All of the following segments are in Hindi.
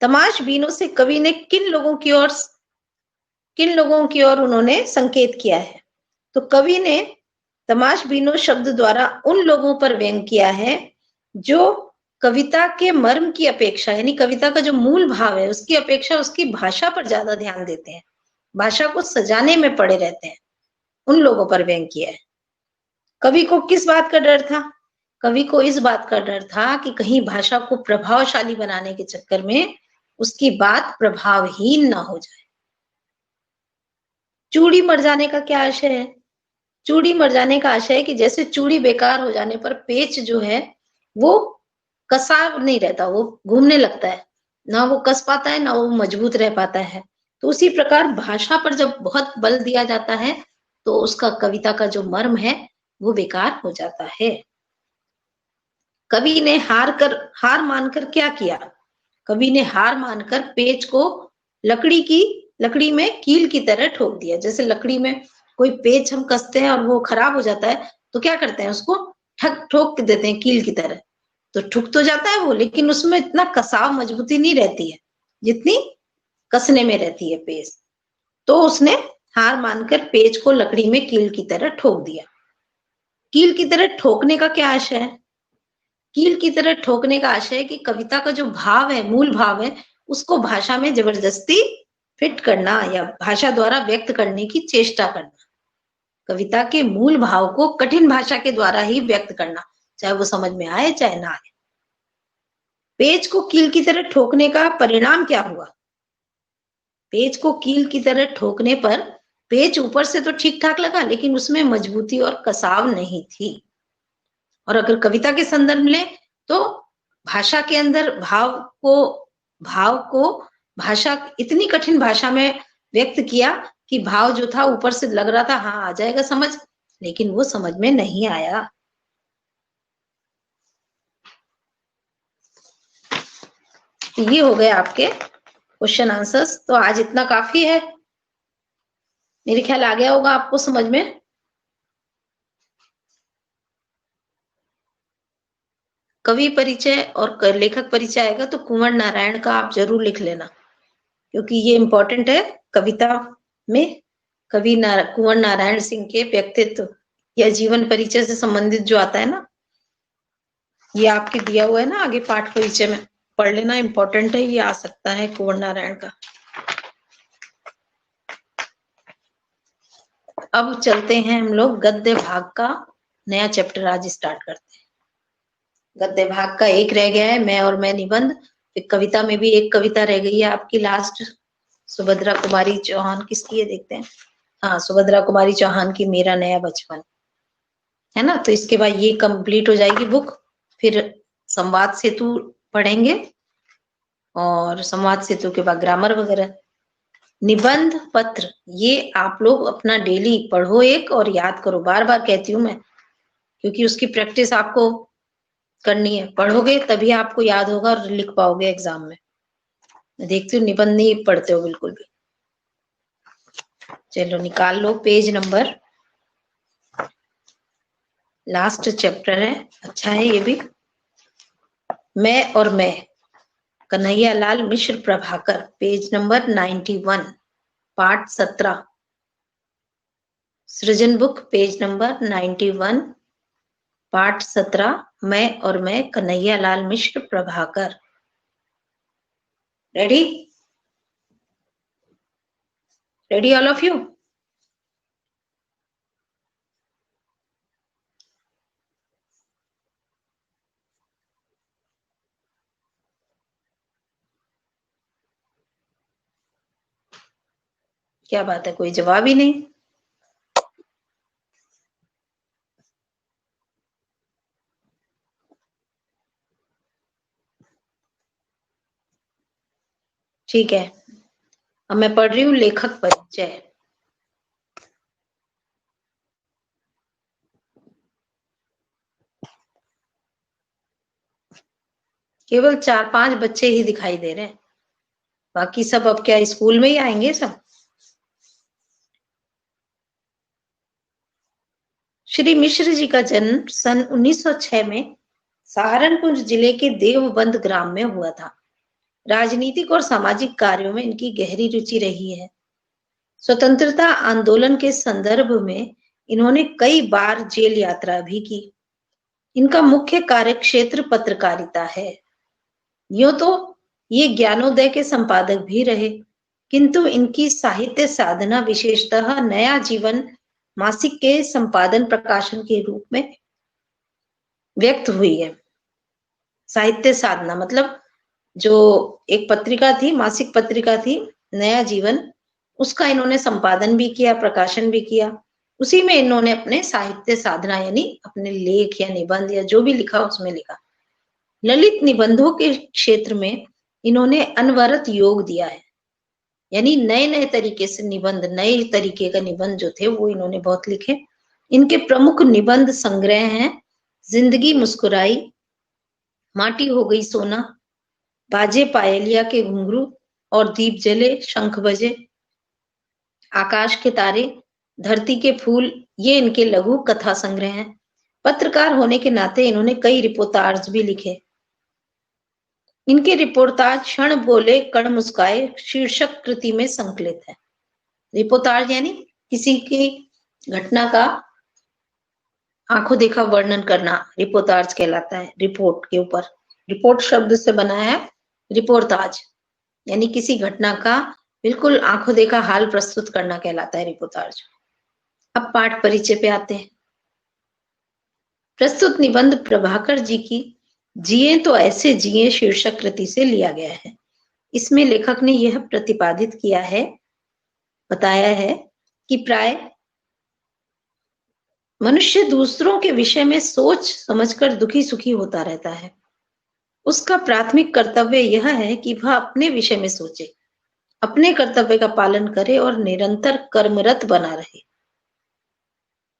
तमाशबीनों से कवि ने किन लोगों की ओर उन्होंने संकेत किया है? तो कवि ने तमाशबीनों शब्द द्वारा उन लोगों पर व्यंग किया है जो कविता के मर्म की अपेक्षा, यानी कविता का जो मूल भाव है उसकी अपेक्षा उसकी भाषा पर ज्यादा ध्यान देते हैं, भाषा को सजाने में पड़े रहते हैं, उन लोगों पर व्यंग किया है। कवि को किस बात का डर था? कवि को इस बात का डर था कि कहीं भाषा को प्रभावशाली बनाने के चक्कर में उसकी बात प्रभावहीन ना हो जाए। चूड़ी मर जाने का क्या आशय है? चूड़ी मर जाने का आशय है कि जैसे चूड़ी बेकार हो जाने पर पेच जो है वो कसा नहीं रहता, वो घूमने लगता है, ना वो कस पाता है ना वो मजबूत रह पाता है। तो उसी प्रकार भाषा पर जब बहुत बल दिया जाता है तो उसका कविता का जो मर्म है वो बेकार हो जाता है। कवि ने हार मानकर क्या किया? कवि ने हार मानकर पेच को लकड़ी में कील की तरह ठोक दिया। जैसे लकड़ी में कोई पेच हम कसते हैं और वो खराब हो जाता है तो क्या करते हैं, उसको ठोक देते हैं कील की तरह। तो ठुक तो जाता है वो, लेकिन उसमें इतना कसाव मजबूती नहीं रहती है जितनी कसने में रहती है पेच। तो उसने हार मानकर पेच को लकड़ी में कील की तरह ठोक दिया। कील की तरह ठोकने का क्या आशय है? कील की तरह ठोकने का आशय है कि कविता का जो भाव है, मूल भाव है, उसको भाषा में जबरदस्ती फिट करना या भाषा द्वारा व्यक्त करने की चेष्टा करना। कविता के मूल भाव को कठिन भाषा के द्वारा ही व्यक्त करना, चाहे वो समझ में आए चाहे ना आए। पेज को कील की तरह ठोकने का परिणाम क्या हुआ? पेज को कील की तरह ठोकने पर पेज ऊपर से तो ठीक ठाक लगा, लेकिन उसमें मजबूती और कसाव नहीं थी। और अगर कविता के संदर्भ में तो भाषा के अंदर भाव को भाषा इतनी कठिन भाषा में व्यक्त किया कि भाव जो था ऊपर से लग रहा था हाँ आ जाएगा समझ, लेकिन वो समझ में नहीं आया। ये हो गए आपके क्वेश्चन आंसर्स। तो आज इतना काफी है, मेरे ख्याल आ गया होगा आपको समझ में। कवि परिचय और लेखक परिचय आएगा तो कुंवर नारायण का आप जरूर लिख लेना, क्योंकि ये इंपॉर्टेंट है कविता में। कुंवर नारायण सिंह के व्यक्तित्व या जीवन परिचय से संबंधित जो आता है ना, ये आपके दिया हुआ है ना, आगे पाठ परिचय में पढ़ लेना, इंपॉर्टेंट है, ये आ सकता है कुंवर नारायण का। अब चलते हैं हम लोग गद्य भाग का नया चैप्टर आज स्टार्ट करते हैं। गद्य भाग का एक रह गया है, मैं और मैं निबंध। एक कविता में भी एक कविता रह गई है आपकी लास्ट, सुभद्रा कुमारी चौहान किसकी है देखते हैं। हाँ, सुभद्रा कुमारी चौहान की मेरा नया बचपन, है ना। तो इसके बाद ये कंप्लीट हो जाएगी बुक, फिर संवाद सेतु पढ़ेंगे और संवाद सेतु के बाद ग्रामर वगैरह। निबंध पत्र ये आप लोग अपना डेली पढ़ो एक और याद करो, बार बार कहती हूँ मैं, क्योंकि उसकी प्रैक्टिस आपको करनी है। पढ़ोगे तभी आपको याद होगा और लिख पाओगे एग्जाम में। मैं देखती हूँ निबंध नहीं पढ़ते हो बिल्कुल भी। चलो निकाल लो पेज नंबर, लास्ट चैप्टर है, अच्छा है ये भी। मैं और मैं, कन्हैयालाल मिश्र प्रभाकर, पेज नंबर 91, पाठ 17। सृजन बुक पेज नंबर 91, पाठ 17, मैं और मैं, Kanhaiyalal Mishra Prabhakar. Ready? Ready all of you? क्या बात है, कोई जवाब ही नहीं। ठीक है, अब मैं पढ़ रही हूँ लेखक परिचय। केवल 4-5 बच्चे ही दिखाई दे रहे हैं, बाकी सब अब क्या स्कूल में ही आएंगे सब। श्री मिश्र जी का जन्म सन 1906 में सहारनपुर जिले के देवबंद ग्राम में हुआ था। राजनीतिक और सामाजिक कार्यों में इनकी गहरी रुचि रही है। स्वतंत्रता आंदोलन के संदर्भ में इन्होंने कई बार जेल यात्रा भी की। इनका मुख्य कार्यक्षेत्र पत्रकारिता है। यूं तो ये ज्ञानोदय के संपादक भी रहे, किंतु इनकी साहित्य साधना विशेषतः नया जीवन मासिक के संपादन प्रकाशन के रूप में व्यक्त हुई है। साहित्य साधना मतलब जो एक पत्रिका थी, मासिक पत्रिका थी नया जीवन, उसका इन्होंने संपादन भी किया, प्रकाशन भी किया। उसी में इन्होंने अपने साहित्य साधना यानी अपने लेख या निबंध या जो भी लिखा उसमें लिखा। ललित निबंधों के क्षेत्र में इन्होंने अनवरत योग दिया है, यानी नए नए तरीके से निबंध, नए तरीके का निबंध जो थे वो इन्होंने बहुत लिखे। इनके प्रमुख निबंध संग्रह हैं जिंदगी मुस्कुराई, माटी हो गई सोना, बाजे पायलिया के घुंघरू और दीप जले शंख बजे, आकाश के तारे, धरती के फूल, ये इनके लघु कथा संग्रह हैं। पत्रकार होने के नाते इन्होंने कई रिपोर्टाज भी लिखे। इनके रिपोर्टाज क्षण बोले कण मुस्काए शीर्षक कृति में संकलित है। रिपोर्टाज यानी किसी की घटना का आंखों देखा वर्णन करना रिपोर्टाज कहलाता है। रिपोर्ट के ऊपर, रिपोर्ट शब्द से बना है रिपोर्टाज, यानी किसी घटना का बिल्कुल आंखों देखा हाल प्रस्तुत करना कहलाता है रिपोर्टाज। अब पाठ परिचय पे आते हैं। प्रस्तुत निबंध प्रभाकर जी की जिए तो ऐसे जिए शीर्षक कृति से लिया गया है। इसमें लेखक ने यह प्रतिपादित किया है, बताया है कि प्राय मनुष्य दूसरों के विषय में सोच समझकर दुखी सुखी होता रहता है। उसका प्राथमिक कर्तव्य यह है कि वह अपने विषय में सोचे, अपने कर्तव्य का पालन करे और निरंतर कर्मरत बना रहे।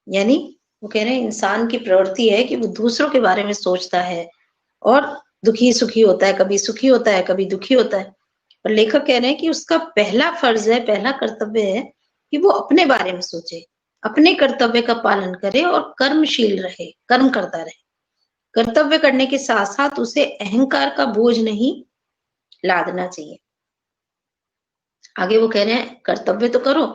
यानी वो कह रहे हैं इंसान की प्रवृत्ति है कि वो दूसरों के बारे में सोचता है और दुखी सुखी होता है, कभी सुखी होता है, कभी दुखी होता है। और लेखक कह रहे हैं कि उसका पहला फर्ज है, पहला कर्तव्य है कि वो अपने बारे में सोचे, अपने कर्तव्य का पालन करे और कर्मशील रहे, कर्म करता रहे। कर्तव्य करने के साथ साथ उसे अहंकार का बोझ नहीं लादना चाहिए। आगे वो कह रहे हैं कर्तव्य तो करो,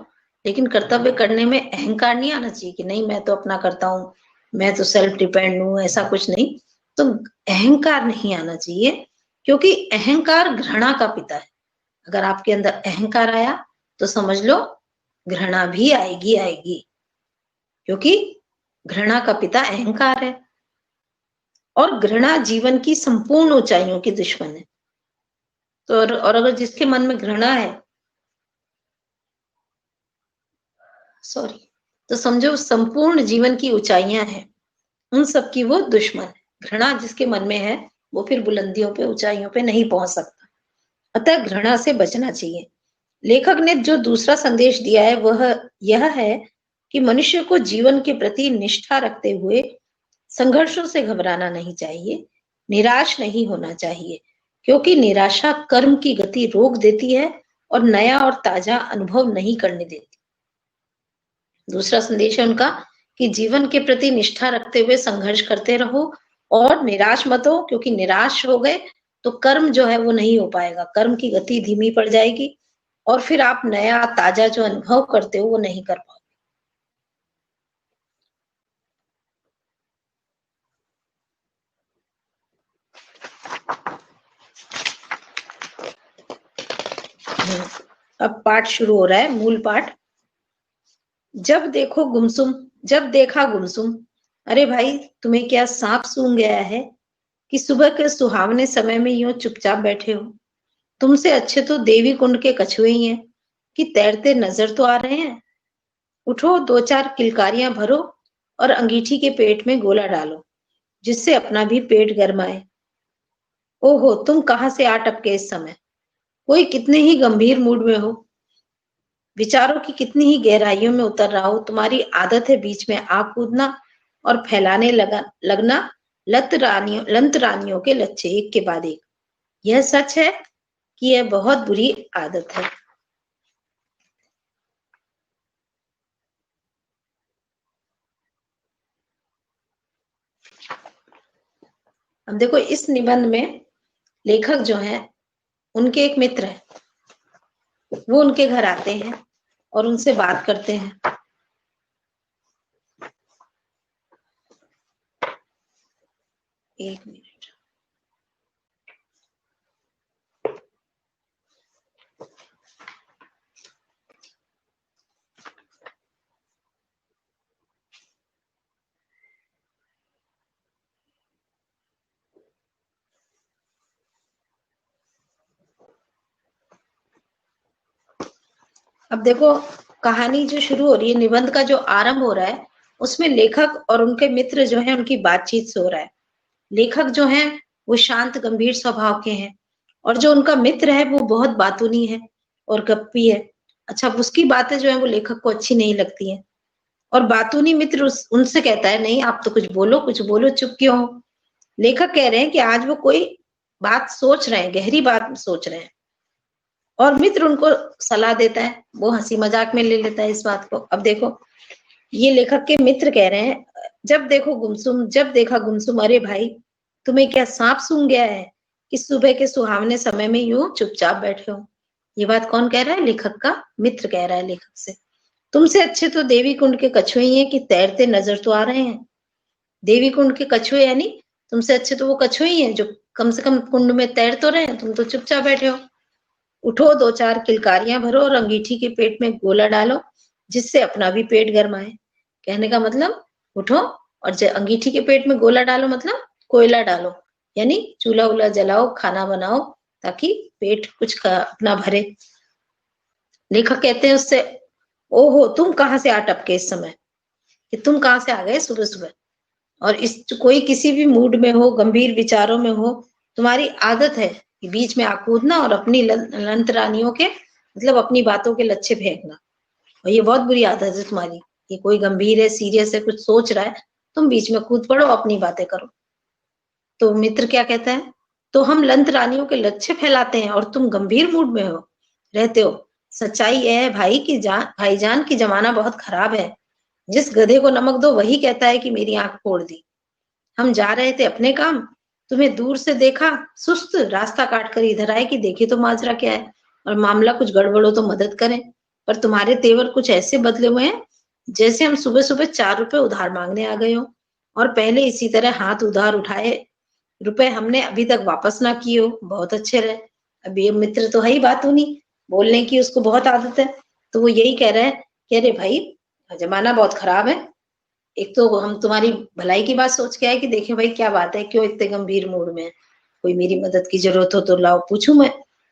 लेकिन कर्तव्य करने में अहंकार नहीं आना चाहिए कि नहीं मैं तो अपना करता हूँ, मैं तो सेल्फ डिपेंड हूँ, ऐसा कुछ नहीं। तो अहंकार नहीं आना चाहिए, क्योंकि अहंकार घृणा का पिता है। अगर आपके अंदर अहंकार आया तो समझ लो घृणा भी आएगी आएगी, क्योंकि घृणा का पिता अहंकार है और घृणा जीवन की संपूर्ण ऊंचाइयों की दुश्मन है। तो और अगर जिसके मन में घृणा है, सॉरी, तो समझो संपूर्ण जीवन की ऊंचाइयां हैं, उन सब की वो दुश्मन है। घृणा जिसके मन में है वो फिर बुलंदियों पे, ऊंचाइयों पे नहीं पहुंच सकता। अतः घृणा से बचना चाहिए। लेखक ने जो दूसरा संदेश दिया है वह यह है कि मनुष्य को जीवन के प्रति निष्ठा रखते हुए संघर्षों से घबराना नहीं चाहिए, निराश नहीं होना चाहिए, क्योंकि निराशा कर्म की गति रोक देती है और नया और ताजा अनुभव नहीं करने देती। दूसरा संदेश है उनका कि जीवन के प्रति निष्ठा रखते हुए संघर्ष करते रहो और निराश मत हो, क्योंकि निराश हो गए तो कर्म जो है वो नहीं हो पाएगा, कर्म की गति धीमी पड़ जाएगी और फिर आप नया ताजा जो अनुभव करते हो वो नहीं कर पाओगे। अब पाठ शुरू हो रहा है, मूल पाठ। जब देखो गुमसुम, जब देखा गुमसुम। अरे भाई तुम्हें क्या सांप सूंघ गया है कि सुबह के सुहावने समय में यूं चुपचाप बैठे हो? तुमसे अच्छे तो देवी कुंड के कछुए ही हैं कि तैरते नजर तो आ रहे हैं। उठो, दो चार किलकारियां भरो और अंगीठी के पेट में गोला डालो, जिससे अपना भी पेट गरमाए। ओहो, तुम कहाँ से आ टपके इस समय? कोई कितने ही गंभीर मूड में हो, विचारों की कितनी ही गहराइयों में उतर रहा हो, तुम्हारी आदत है बीच में आ कूदना और फैलाने लगना लंत रानियों के लच्छे एक के बाद एक। यह सच है कि यह बहुत बुरी आदत है। अब देखो इस निबंध में लेखक जो है उनके एक मित्र है, वो उनके घर आते हैं और उनसे बात करते हैं। एक मिनट। अब देखो, कहानी जो शुरू हो रही है, निबंध का जो आरंभ हो रहा है, उसमें लेखक और उनके मित्र जो है उनकी बातचीत से हो रहा है। लेखक जो है वो शांत गंभीर स्वभाव के हैं और जो उनका मित्र है वो बहुत बातूनी है और गप्पी है। अच्छा, उसकी बातें जो है वो लेखक को अच्छी नहीं लगती है और बातूनी मित्र उनसे कहता है, नहीं आप तो कुछ बोलो, चुप क्यों हो। लेखक कह रहे हैं कि आज वो कोई बात सोच रहे हैं, गहरी बात सोच रहे हैं और मित्र उनको सलाह देता है, वो हंसी मजाक में ले लेता है इस बात को। अब देखो, ये लेखक के मित्र कह रहे हैं, जब देखा गुमसुम, अरे भाई तुम्हें क्या सांप सूंघ गया है कि सुबह के सुहावने समय में यूं चुपचाप बैठे हो। ये बात कौन कह रहा है? लेखक का मित्र कह रहा है लेखक से। तुमसे अच्छे तो देवी कुंड के कछुए ही हैं कि तैरते नजर तो आ रहे हैं। देवी कुंड के कछुए यानी तुमसे अच्छे तो वो कछुए ही हैं जो कम से कम कुंड में तैर तो रहे हैं, तुम तो चुपचाप बैठे हो। उठो, दो चार किलकारियां भरो और अंगीठी के पेट में गोला डालो, जिससे अपना भी पेट गरमाए। कहने का मतलब, उठो और अंगीठी के पेट में गोला डालो मतलब कोयला डालो, यानी चूल्हा उल्हा जलाओ, खाना बनाओ ताकि पेट कुछ अपना भरे। लेखक कहते हैं उससे, ओहो तुम कहाँ से आ टपके इस समय, कि तुम कहाँ से आ गए सुबह सुबह। और इस कोई किसी भी मूड में हो, गंभीर विचारों में हो, तुम्हारी आदत है कि बीच में आकूदना और अपनी लंतरानियों के मतलब अपनी बातों के लच्छे फेंकना। और ये बहुत बुरी आदत है तुम्हारी। ये कोई गंभीर है, सीरियस है, कुछ सोच रहा है, तुम बीच में कूद पड़ो, अपनी बातें करो। तो मित्र क्या कहता है, तो हम लंतरानियों के लच्छे फैलाते हैं और तुम गंभीर मूड में हो रहते हो। सच्चाई यह है भाई की भाईजान की जमाना बहुत खराब है। जिस गधे को नमक दो वही कहता है कि मेरी आंख फोड़ दी। हम जा रहे थे अपने काम, तुम्हें दूर से देखा, सुस्त रास्ता काट कर इधर आए कि देखे तो माजरा क्या है और मामला कुछ गड़बड़ हो तो मदद करें। पर तुम्हारे तेवर कुछ ऐसे बदले हुए हैं जैसे हम सुबह सुबह 4 रुपए उधार मांगने आ गए हो और पहले इसी तरह हाथ उधार उठाए रुपए हमने अभी तक वापस ना किए हो। बहुत अच्छे रहे। अब ये मित्र तो है ही बात नहीं, बोलने की उसको बहुत आदत है। तो वो यही कह रहा है कि अरे भाई जमाना बहुत खराब है। एक तो हम तुम्हारी भलाई की बात सोच के आए कि देखे भाई क्या बात है, क्यों इतने गंभीर मूड में है, कोई मेरी मदद की जरूरत हो तो लाओ पूछूं मैं।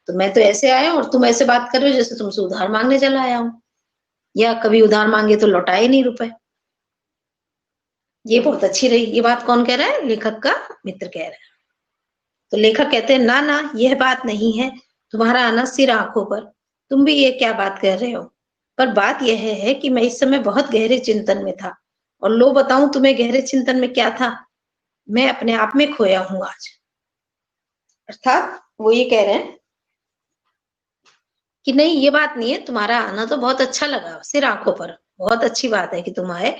तो मैं तो ऐसे आया हूं और तुम ऐसे बात कर रहे हो जैसे तुमसे उधार मांगने चला आया हूँ, या कभी उधार मांगे तो लौटाए नहीं रुपए। ये बहुत अच्छी रही। ये बात कौन कह रहा है? लेखक का मित्र कह रहा है। तो लेखक कहते हैं, ना ना यह बात नहीं है, तुम्हारा आना सिर आंखों पर, तुम भी ये क्या बात कर रहे हो। पर बात यह है कि मैं इस समय बहुत गहरे चिंतन में था और लो बताऊं तुम्हें गहरे चिंतन में क्या था, मैं अपने आप में खोया हूं आज। अर्थात वो ये कह रहे हैं कि नहीं ये बात नहीं है, तुम्हारा आना तो बहुत अच्छा लगा सिर आंखों पर, बहुत अच्छी बात है कि तुम आए,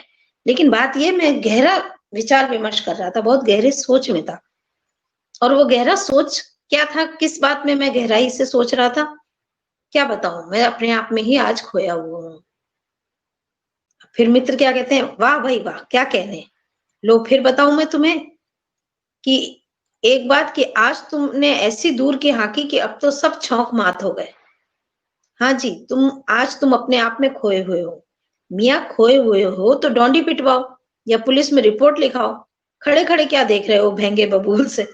लेकिन बात ये मैं गहरा विचार विमर्श कर रहा था, बहुत गहरे सोच में था। और वो गहरा सोच क्या था, किस बात में मैं गहराई से सोच रहा था, क्या बताऊं, मैं अपने आप में ही आज खोया हुआ हूँ। फिर मित्र क्या कहते हैं, वाह भाई वाह, क्या कहने। लो फिर बताऊं मैं तुम्हें कि एक बात कि आज तुमने ऐसी दूर की हाकी कि अब तो सब छौंक मात हो गए। हाँ जी, तुम अपने आप में खोए हुए हो। मियाँ खोए हुए हो तो डोंडी पिटवाओ या पुलिस में रिपोर्ट लिखाओ। खड़े खड़े क्या देख रहे हो भेंगे बबूल से।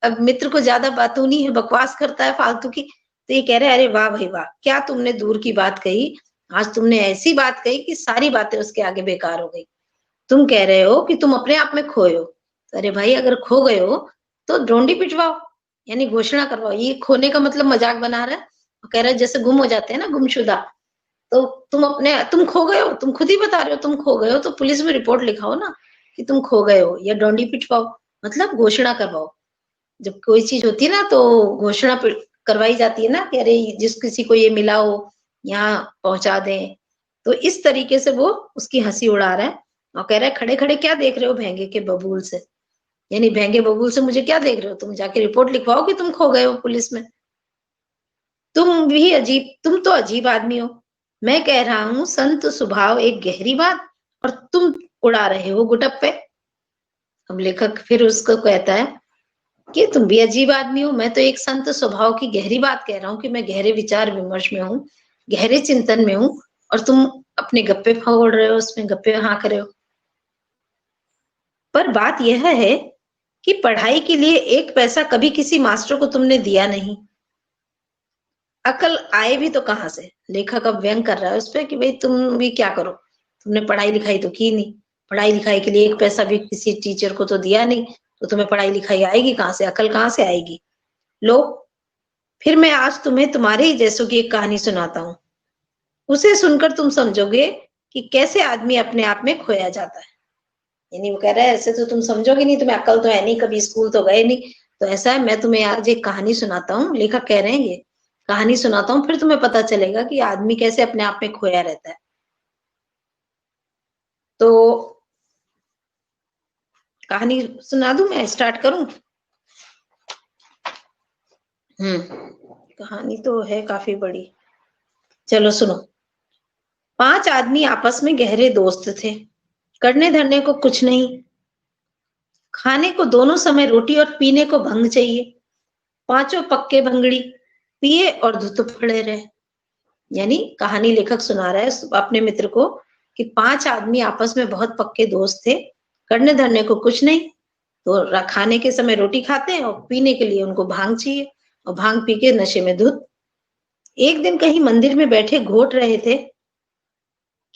अब मित्र को ज्यादा बातूनी है, बकवास करता है फालतू की, तो ये कह रहे हैं, अरे वाह भाई वाह, क्या तुमने दूर की बात कही। आज तुमने ऐसी बात कही कि सारी बातें उसके आगे बेकार हो गई। तुम कह रहे हो कि तुम अपने आप में खोए हो, तो अरे भाई अगर खो गए हो तो डोंडी पिटवाओ, यानी घोषणा करवाओ। ये खोने का मतलब मजाक बना रहा है, कह रहा है जैसे गुम हो जाते हैं ना, गुमशुदा। तो तुम खो गए हो, तुम खुद ही बता रहे हो तुम खो गए हो, तो पुलिस में रिपोर्ट लिखाओ ना कि तुम खो गए हो, या डोंडी पिटवाओ मतलब घोषणा करवाओ। जब कोई चीज होती है ना तो घोषणा करवाई जाती है ना कि अरे जिस किसी को ये मिला हो यहाँ पहुंचा दें। तो इस तरीके से वो उसकी हंसी उड़ा रहा है और कह रहा है, खड़े खड़े क्या देख रहे हो भेंगे के बबूल से, यानी भेंगे बबूल से मुझे क्या देख रहे हो, तुम जाके रिपोर्ट लिखवाओ कि तुम खो गए हो पुलिस में। तुम तो अजीब आदमी हो। मैं कह रहा हूँ संत स्वभाव एक गहरी बात, और तुम उड़ा रहे हो गुटप्पे। अब लेखक फिर उसको कहता है कि तुम भी अजीब आदमी हो, मैं तो एक संत स्वभाव की गहरी बात कह रहा हूँ कि मैं गहरे विचार विमर्श में हूँ, गहरे चिंतन में हूँ, और तुम अपने गप्पे फोड़ रहे हो, उसमें गप्पे हाँक रहे हो। पर बात यह है कि पढ़ाई के लिए एक पैसा कभी किसी मास्टर को तुमने दिया नहीं। अकल आए भी तो कहाँ से? लेखक अब व्यंग कर रहा है उस पर कि भाई तुम भी क्या करो, तुमने पढ़ाई लिखाई तो की नहीं, पढ़ाई लिखाई के लिए एक पैसा भी किसी टीचर को तो दिया नहीं, तो तुम्हें पढ़ाई लिखाई आएगी कहाँ से, अकल कहाँ से आएगी? लो, फिर मैं आज तुम्हें तुम्हारे ही जैसों की एक कहानी सुनाता हूँ। उसे सुनकर तुम समझोगे कि कैसे आदमी अपने आप में खोया जाता है। यानी वो कह रहा है ऐसे तो तुम समझोगे नहीं, तुम्हें अकल तो है नहीं, कभी स्कूल तो गए नहीं। तो ऐसा है, मैं तुम्हें आज एक कहानी सुनाता हूँ, लेखक कह रहे हैं ये कहानी सुनाता हूँ, फिर तुम्हें पता चलेगा कि आदमी कैसे अपने आप में खोया रहता है। तो कहानी सुना दूं, मैं स्टार्ट करूं? कहानी तो है काफी बड़ी, चलो सुनो। 5 आदमी आपस में गहरे दोस्त थे, करने धरने को कुछ नहीं, खाने को दोनों समय रोटी और पीने को भंग चाहिए। पांचों पक्के भंगड़ी, पिए और धुत पड़े रहे। यानी कहानी लेखक सुना रहा है अपने मित्र को कि 5 आदमी आपस में बहुत पक्के दोस्त थे, करने धरने को कुछ नहीं, तो खाने के समय रोटी खाते हैं और पीने के लिए उनको भांग चाहिए, और भांग पी के नशे में धुत। एक दिन कहीं मंदिर में बैठे घोट रहे थे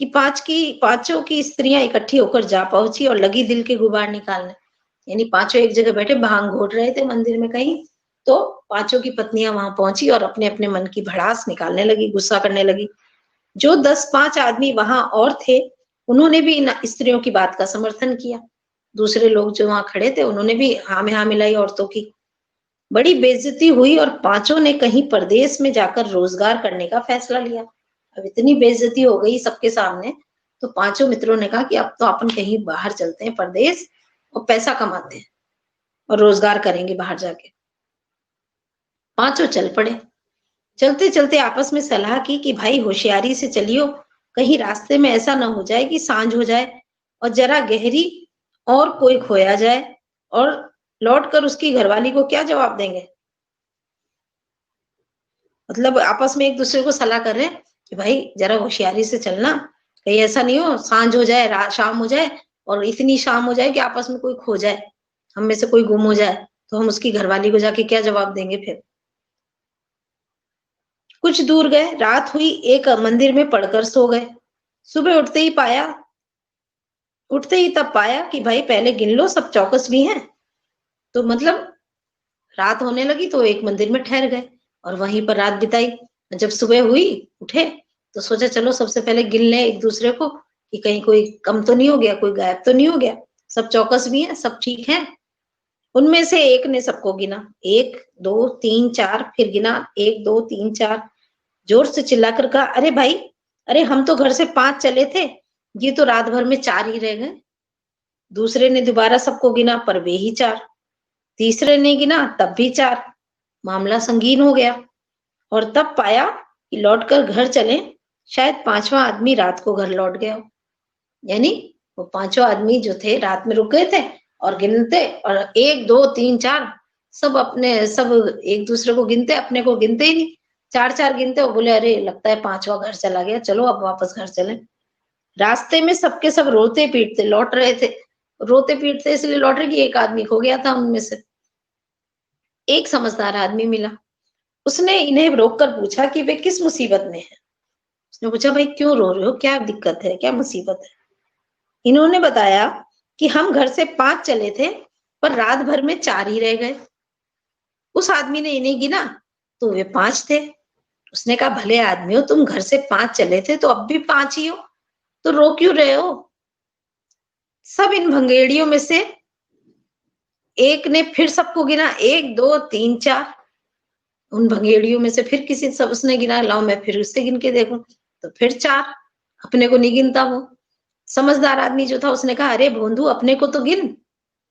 कि पांचों की स्त्रियां इकट्ठी होकर जा पहुंची और लगी दिल के गुबार निकालने। यानी पांचों एक जगह बैठे भांग घोट रहे थे मंदिर में कहीं, तो पांचों की पत्नियां वहां पहुंची और अपने अपने मन की भड़ास निकालने लगी, गुस्सा करने लगी। जो 10-5 आदमी वहां और थे, उन्होंने भी इन स्त्रियों की बात का समर्थन किया। दूसरे लोग जो वहां खड़े थे, उन्होंने भी हाँ में हाँ मिलाई औरतों की। बड़ी बेइज्जती हुई और पांचों ने कहीं परदेश में जाकर रोजगार करने का फैसला लिया। अब इतनी बेइज्जती हो गई सबके सामने, तो पांचों मित्रों ने कहा कि अब तो अपन कहीं बाहर चलते हैं परदेश, और पैसा कमाते हैं और रोजगार करेंगे बाहर जाके। पांचों चल पड़े। चलते चलते आपस में सलाह की कि भाई होशियारी से चलियो, कहीं रास्ते में ऐसा ना हो जाए कि सांझ हो जाए और जरा गहरी और कोई खोया जाए, और लौट कर उसकी घरवाली को क्या जवाब देंगे। मतलब आपस में एक दूसरे को सलाह कर रहे हैं कि भाई जरा होशियारी से चलना, कहीं ऐसा नहीं हो सांझ हो जाए, रात शाम हो जाए, और इतनी शाम हो जाए कि आपस में कोई खो जाए, हम में से कोई गुम हो जाए, तो हम उसकी घरवाली को जाके क्या जवाब देंगे फिर। कुछ दूर गए, रात हुई, एक मंदिर में पढ़कर सो गए। सुबह उठते ही तब पाया कि भाई पहले गिन लो, सब चौकस भी हैं। तो मतलब रात होने लगी तो एक मंदिर में ठहर गए और वहीं पर रात बिताई। जब सुबह हुई, उठे, तो सोचा चलो सबसे पहले गिन ले एक दूसरे को कि कहीं कोई कम तो नहीं हो गया, कोई गायब तो नहीं हो गया, सब चौकस भी हैं, सब ठीक है। उनमें से एक ने सबको गिना, 1 2 3 4, फिर गिना 1 2 3 4, जोर से चिल्लाकर कहा, अरे भाई, अरे हम तो घर से 5 चले थे, ये तो रात भर में 4 ही रह गए। दूसरे ने दोबारा सबको गिना, पर वे ही 4। तीसरे ने गिना, तब भी 4। मामला संगीन हो गया और तब पाया कि लौटकर घर चले, शायद 5वां आदमी रात को घर लौट गया हो। यानी वो पांचों आदमी जो थे रात में रुक गए थे और गिनते, और 1 2 3 4 सब एक दूसरे को गिनते, अपने को गिनते ही नहीं, 4-4 गिनते, और बोले अरे लगता है 5वां घर चला गया, चलो अब वापस घर चले। रास्ते में सबके सब रोते पीटते लौट रहे थे, रोते पीटते इसलिए लौट रहे कि एक आदमी खो गया था उनमें से। एक समझदार आदमी मिला, उसने इन्हें रोककर पूछा कि वे किस मुसीबत में हैं। उसने पूछा भाई क्यों रो रहे हो, क्या दिक्कत है, क्या मुसीबत है। इन्होंने बताया कि हम घर से 5 चले थे, पर रात भर में 4 ही रह गए। उस आदमी ने इन्हें गिना तो वे 5 थे। उसने कहा भले आदमी हो, तुम घर से 5 चले थे तो अब भी 5 ही हो, तो रो क्यों रहे हो। सब इन भंगेड़ियों में से एक ने फिर सबको गिना, 1 2 3 4। उन भंगेड़ियों में से फिर किसी सब उसने गिना, लाओ मैं फिर उससे गिन के देखूं, तो फिर 4। अपने को नहीं गिनता वो। समझदार आदमी जो था उसने कहा अरे भोंदू, अपने को तो गिन,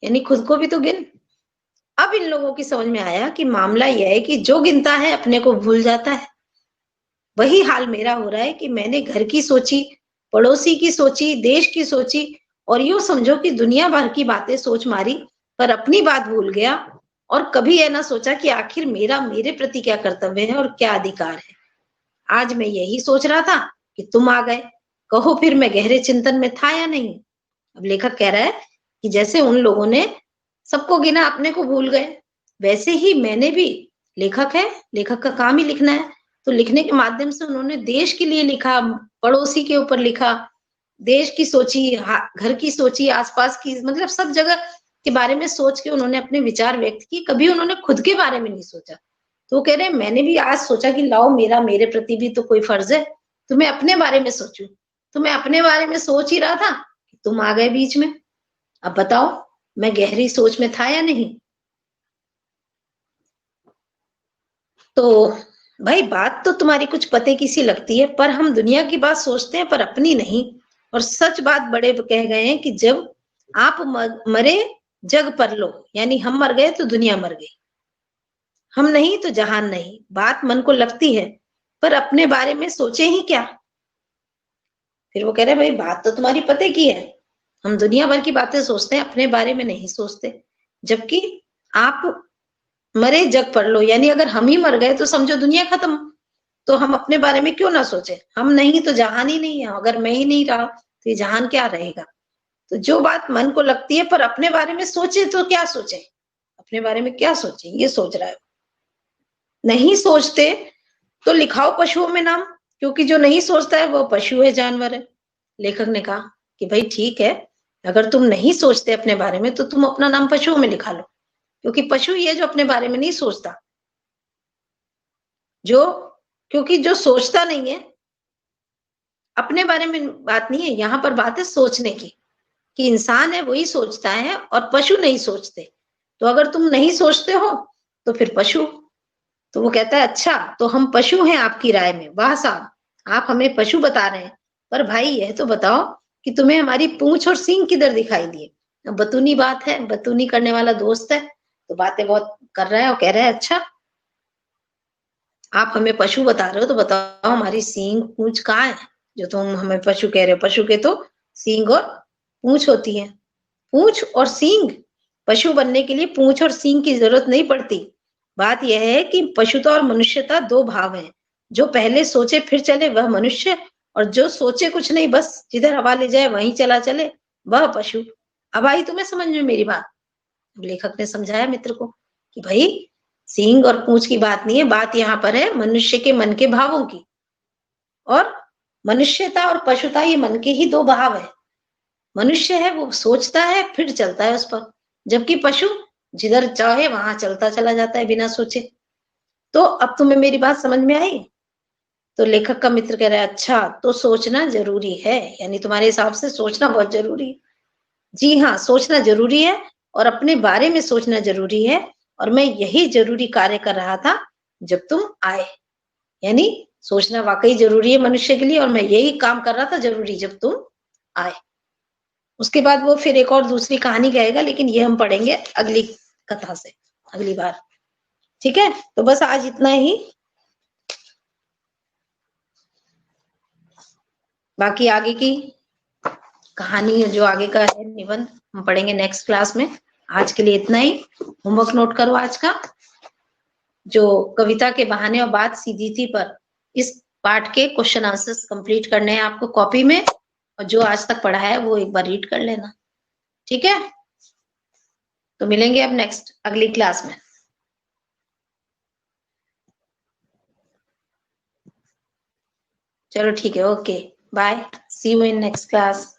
यानी खुद को भी तो गिन। अब इन लोगों की समझ में आया कि मामला यह है कि जो गिनता है अपने को भूल जाता है। वही हाल मेरा हो रहा है कि मैंने घर की सोची, पड़ोसी की सोची, देश की सोची और यूँ समझो कि दुनिया भर की बातें सोच मारी, पर अपनी बात भूल गया और कभी ये ना सोचा कि आखिर मेरा मेरे प्रति क्या कर्तव्य है और क्या अधिकार है। आज मैं यही सोच रहा था कि तुम आ गए। कहो फिर मैं गहरे चिंतन में था या नहीं? अब लेखक कह रहा है कि जैसे उन लोगों ने सबको गिना, अपने को भूल गए, वैसे ही मैंने भी, लेखक है, लेखक का काम ही लिखना है, तो लिखने के माध्यम से उन्होंने देश के लिए लिखा, पड़ोसी के ऊपर लिखा, देश की सोची, घर की सोची, आसपास की, मतलब सब जगह के बारे में सोच के उन्होंने अपने विचार व्यक्त किए, कभी उन्होंने खुद के बारे में नहीं सोचा। तो वो कह रहे हैं मैंने भी आज सोचा कि लाओ मेरा मेरे प्रति भी तो कोई फर्ज है, तो मैं अपने बारे में सोचूं। तो मैं अपने बारे में सोच ही रहा था कि तुम आ गए बीच में। अब बताओ मैं गहरी सोच में था या नहीं? तो भाई बात तो तुम्हारी कुछ पते की सी लगती है, पर हम दुनिया की बात सोचते हैं पर अपनी नहीं। और सच बात बड़े कह गए हैं कि जब आप मरे जग पर लो, यानी हम मर गए तो दुनिया मर गई, हम नहीं तो जहान नहीं। बात मन को लगती है पर अपने बारे में सोचे ही क्या। फिर वो कह रहे भाई बात तो तुम्हारी पते की है, हम दुनिया भर की बातें सोचते हैं, अपने बारे में नहीं सोचते। जबकि आप मरे जग पर लो, यानी अगर हम ही मर गए तो समझो दुनिया खत्म, तो हम अपने बारे में क्यों ना सोचे। हम नहीं तो जहान ही नहीं है, अगर मैं ही नहीं रहा तो ये जहान क्या रहेगा। तो जो बात मन को लगती है पर अपने बारे में सोचे तो क्या सोचे, अपने बारे में क्या सोचे, ये सोच रहा है। नहीं सोचते तो लिखाओ पशुओं में नाम, क्योंकि जो नहीं सोचता है वो पशु है, जानवर है। लेखक ने कहा कि भाई ठीक है, अगर तुम नहीं सोचते अपने बारे में तो तुम अपना नाम पशुओं में लिखा लो, क्योंकि पशु ही है जो अपने बारे में नहीं सोचता। जो क्योंकि जो सोचता नहीं है, अपने बारे में बात नहीं है, यहाँ पर बात है सोचने की, कि इंसान है वही सोचता है और पशु नहीं सोचते। तो अगर तुम नहीं सोचते हो तो फिर पशु। तो वो कहता है अच्छा तो हम पशु हैं आपकी राय में, वाह साहब आप हमें पशु बता रहे हैं। पर भाई यह तो बताओ कि तुम्हें हमारी पूंछ और सींग किधर दिखाई दिए। बतूनी बात है, बतूनी करने वाला दोस्त है, तो बातें बहुत कर रहा है और कह रहा है अच्छा आप हमें पशु बता रहे हो तो बताओ हमारी सींग पूंछ कहाँ है, जो तुम हमें पशु कह रहे हो। पशु के तो सींग और पूंछ होती है। पूंछ और सींग, पशु बनने के लिए पूंछ और सींग की जरूरत नहीं पड़ती। बात यह है कि पशुता और मनुष्यता दो भाव हैं। जो पहले सोचे फिर चले वह मनुष्य, और जो सोचे कुछ नहीं बस जिधर हवा ले जाए वहीं चला चले वह पशु। अब आई तुम्हें समझ में मेरी बात? लेखक ने समझाया मित्र को कि भाई सींग और पूंछ की बात नहीं है, बात यहाँ पर है मनुष्य के मन के भावों की। और मनुष्यता और पशुता ये मन के ही दो भाव है। मनुष्य है वो सोचता है फिर चलता है उस पर, जबकि पशु जिधर चाहे वहां चलता चला जाता है बिना सोचे। तो अब तुम्हें मेरी बात समझ में आई? तो लेखक का मित्र कह रहा है अच्छा तो सोचना जरूरी है, यानी तुम्हारे हिसाब से सोचना बहुत जरूरी है। जी हाँ सोचना जरूरी है, और अपने बारे में सोचना जरूरी है। और मैं यही जरूरी कार्य कर रहा था जब तुम आए, यानी सोचना वाकई जरूरी है मनुष्य के लिए, और मैं यही काम कर रहा था जरूरी जब तुम आए। उसके बाद वो फिर एक और दूसरी कहानी कहेगा, लेकिन ये हम पढ़ेंगे अगली कथा से, अगली बार। ठीक है, तो बस आज इतना ही। बाकी आगे की कहानी जो आगे का है निबंध हम पढ़ेंगे नेक्स्ट क्लास में। आज के लिए इतना ही। होमवर्क नोट करो आज का, जो कविता के बहाने और बात सीधी थी पर इस पार्ट के क्वेश्चन आंसर्स कंप्लीट करने हैं आपको कॉपी में, और जो आज तक पढ़ा है वो एक बार रीड कर लेना। ठीक है, तो मिलेंगे अब नेक्स्ट अगली क्लास में। चलो ठीक है, okay, bye, see you in next class.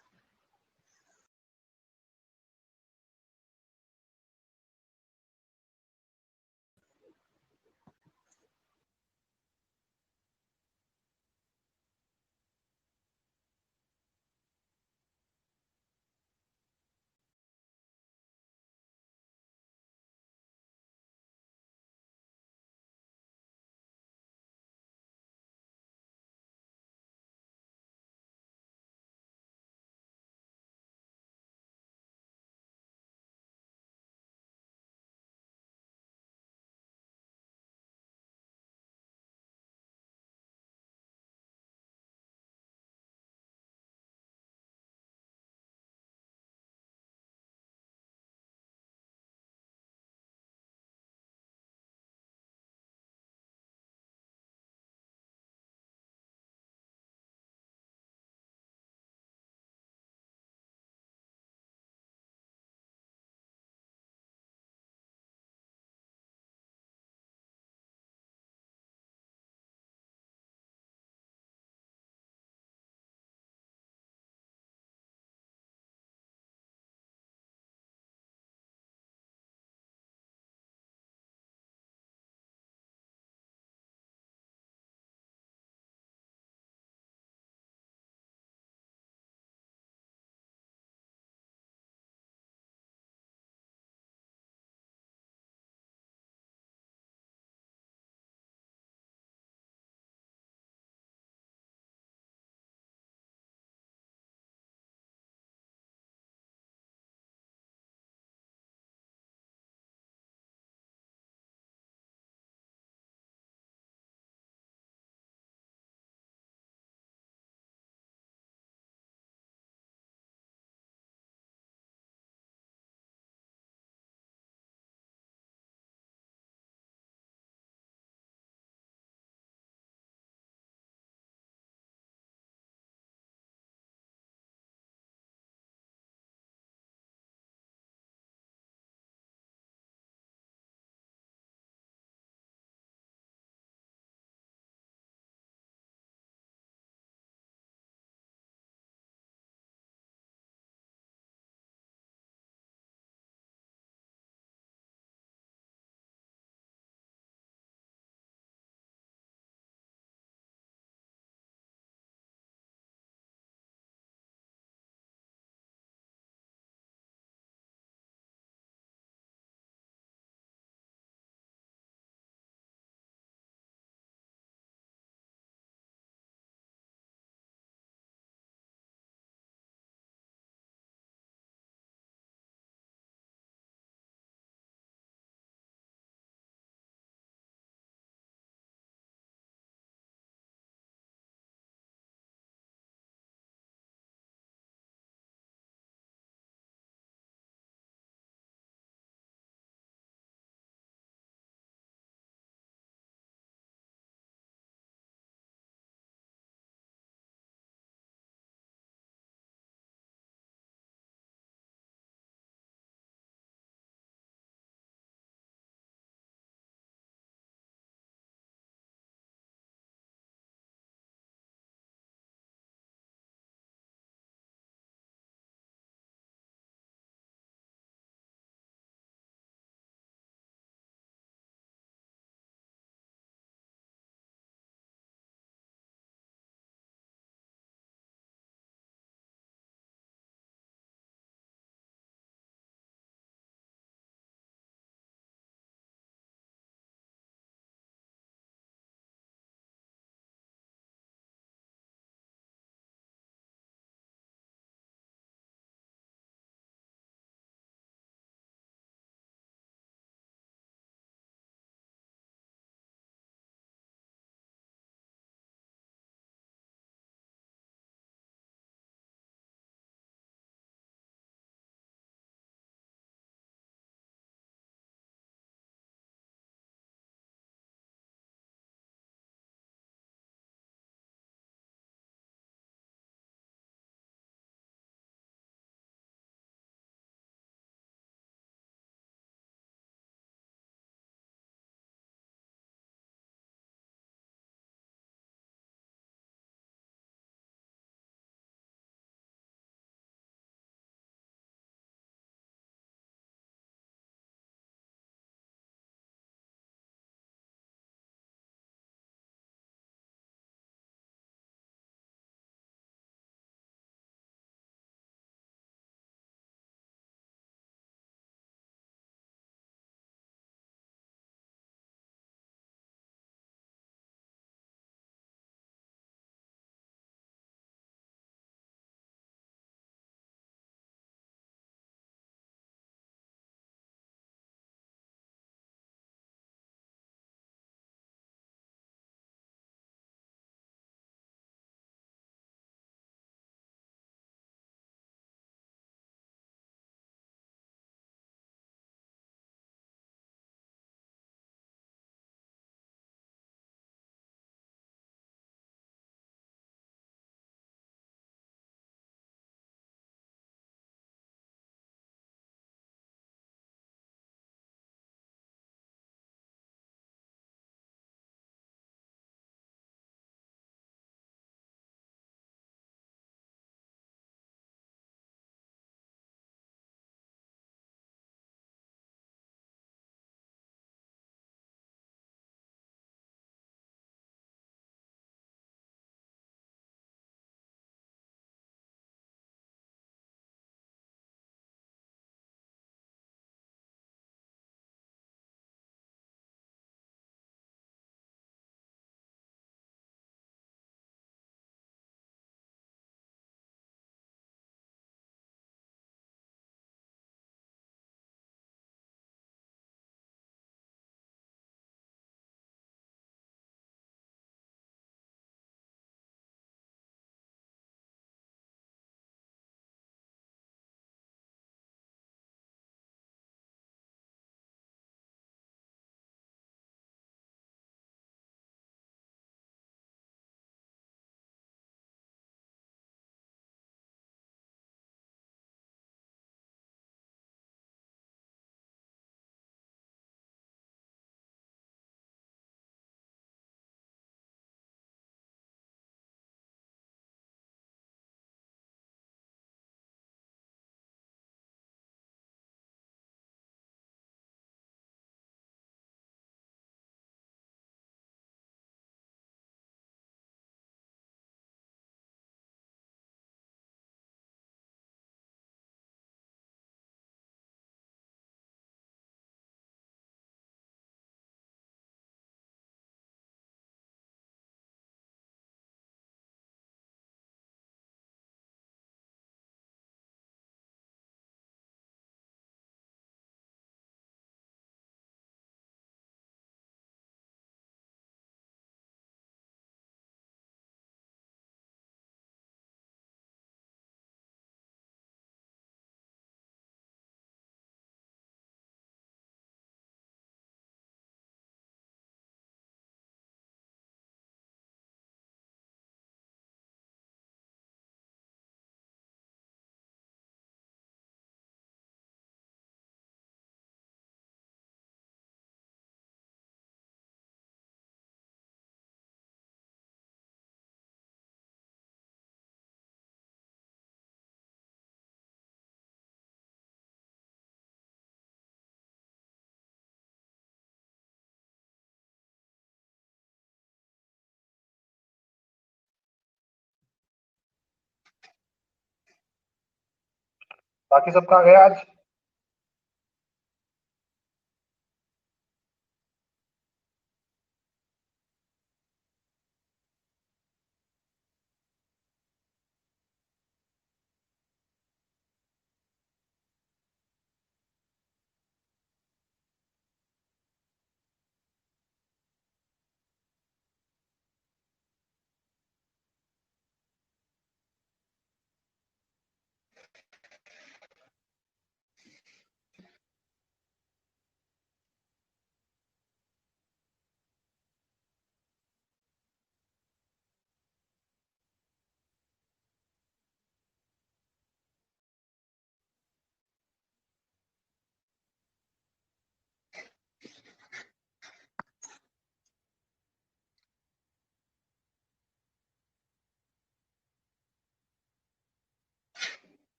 बाकी सब कहाँ गए आज?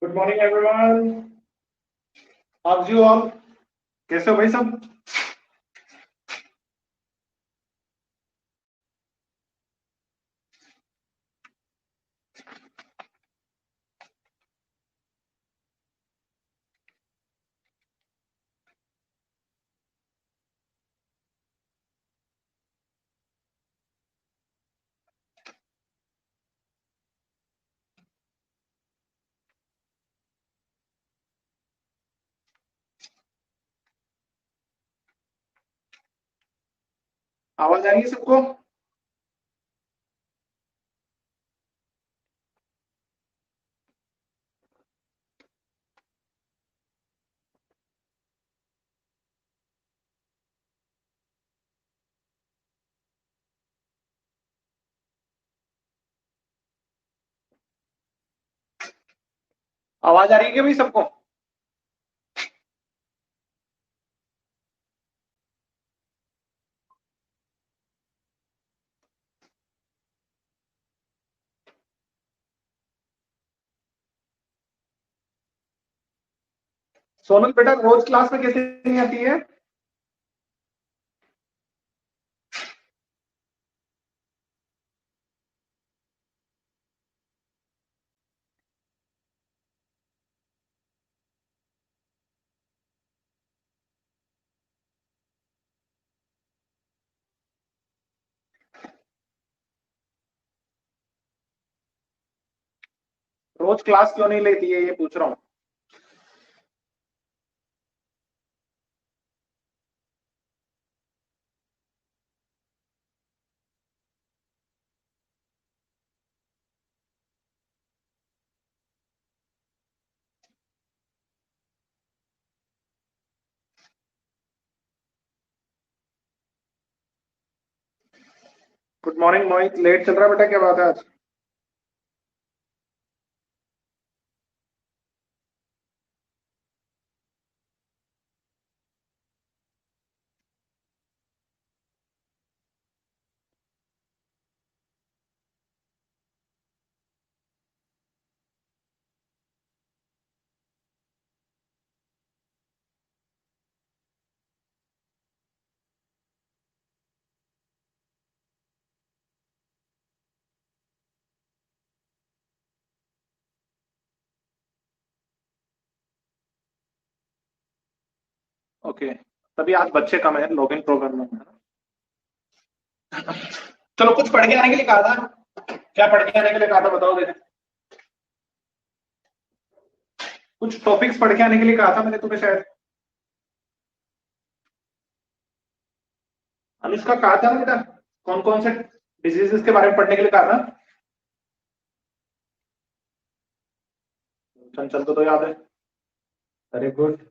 Good morning everyone. How you all? कैसे हो भाई सब? आवाज आ रही है सबको? आवाज आ रही है क्या भाई सबको? सोनल बेटा, रोज क्लास में कैसे नहीं आती है? रोज क्लास क्यों नहीं लेती है, ये पूछ रहा हूँ। गुड मॉर्निंग मोहित, लेट चल रहा है बेटा, क्या बात है आज? ओके, तभी आज बच्चे कम है लॉगिन प्रोग्राम में। चलो कुछ पढ़ के आने के लिए कहा था, क्या पढ़ के आने के लिए कहा था बताओ देने। कुछ टॉपिक्स पढ़ के आने के लिए कहा था मैंने तुम्हें शायद, इसका कहा था ना बेटा, कौन कौन से डिजीजेस के बारे में पढ़ने के लिए कहा था। चंचल तो याद है, very good.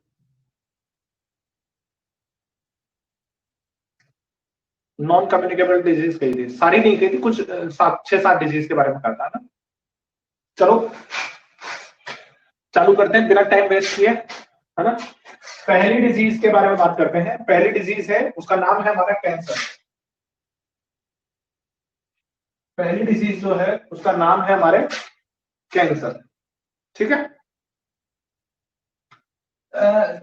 Non communicable disease कही थी, सारी नहीं कही थी, कुछ 6-7 डिजीज के बारे में कहा था ना। चलो चालू करते हैं बिना टाइम वेस्ट किए, है ना। पहली डिजीज के बारे में बात करते हैं। पहली डिजीज है, उसका नाम है हमारा कैंसर। पहली डिजीज जो है उसका नाम है हमारे कैंसर, ठीक है।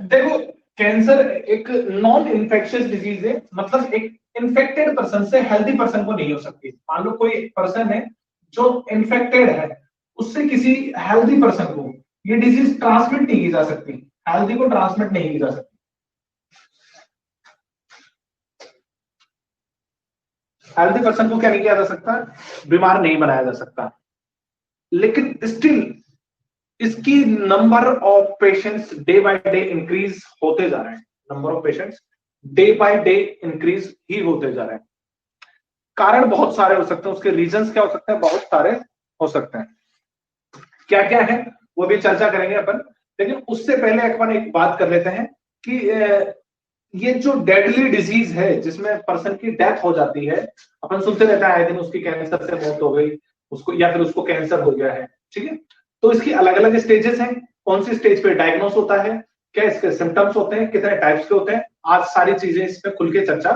देखो कैंसर एक नॉन इन्फेक्शियस डिजीज है, मतलब एक इन्फेक्टेड पर्सन से हेल्दी पर्सन को नहीं हो सकती। मान लो कोई पर्सन है जो इन्फेक्टेड है, उससे किसी हेल्दी पर्सन को ये डिजीज ट्रांसमिट नहीं की जा सकती, हेल्दी को ट्रांसमिट नहीं की जा सकती। हेल्दी पर्सन को क्या नहीं किया जा सकता, बीमार नहीं बनाया जा सकता। लेकिन स्टिल इसकी number of patients day by day increase होते जा रहे हैं। Number of patients day by day increase ही होते जा रहे हैं। कारण बहुत सारे हो सकते हैं, उसके रीजंस क्या हो सकते हैं, बहुत सारे हो सकते हैं। क्या क्या है वो भी चर्चा करेंगे अपन, लेकिन उससे पहले अपन एक बात कर लेते हैं कि ये जो डेडली डिजीज है जिसमें पर्सन की डेथ हो जाती है, अपन सुनते रहते हैं आए दिन उसकी कैंसर से मौत हो गई उसको, या फिर उसको कैंसर हो गया है, ठीक है। तो इसकी अलग अलग स्टेजेस हैं, कौन सी स्टेज पे डायग्नोस होता है, क्या इसके सिम्टम्स होते हैं, कितने टाइप्स के होते हैं, आज सारी चीजें इस पे खुल के चर्चा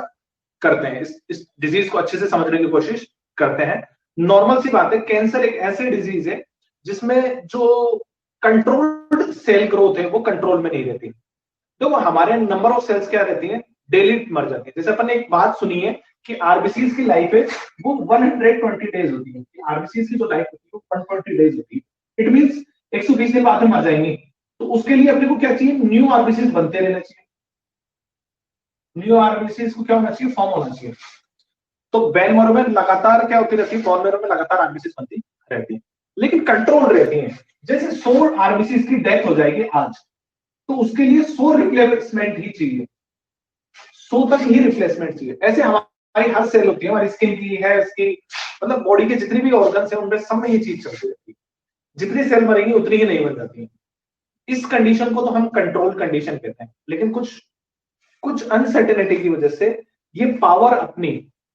करते हैं। इस डिजीज को अच्छे से समझने की कोशिश करते हैं। नॉर्मल सी बात है, कैंसर एक ऐसी डिजीज है जिसमें जो कंट्रोल्ड सेल ग्रोथ है वो कंट्रोल में नहीं रहती। तो वो हमारे नंबर ऑफ सेल्स क्या रहती है, डेली मर जाती है। जैसे अपन ने एक बात सुनी है कि आरबीसीज की लाइफ है वो 120 डेज होती है। आरबीसीज की जो लाइफ होती है वो 120 डेज होती है। इट मींस 120 दिन बाद में मर जाएंगे। तो उसके लिए अपने को क्या चाहिए, न्यू आरबीसीज बनते रहना चाहिए। न्यू आरबीसीज को क्या होना चाहिए, फॉर्म होना चाहिए। तो बेन मैरो में लगातार क्या होती रहती है, बोन मैरो में लगातार आरबीसीज बनती रहती है, लेकिन कंट्रोल रहती है। जैसे 100 आरबीसीज की डेथ हो जाएगी आज, तो उसके लिए 100 रिप्लेसमेंट ही चाहिए, 100 तक ही रिप्लेसमेंट चाहिए। ऐसे हमारी हर सेल होती है, हमारी स्किन की, हेयर की, मतलब बॉडी के जितने भी ऑर्गन्स हैं उनमें सब में ये चीज चलती रहती है। जितनी सेल मरेंगी उतनी ही नहीं बन जाती है। इस कंडीशन को तो हम कंट्रोल कंडीशन कहते हैं। लेकिन कुछ अनसर्टेनिटी की वजह से ये पावर अपनी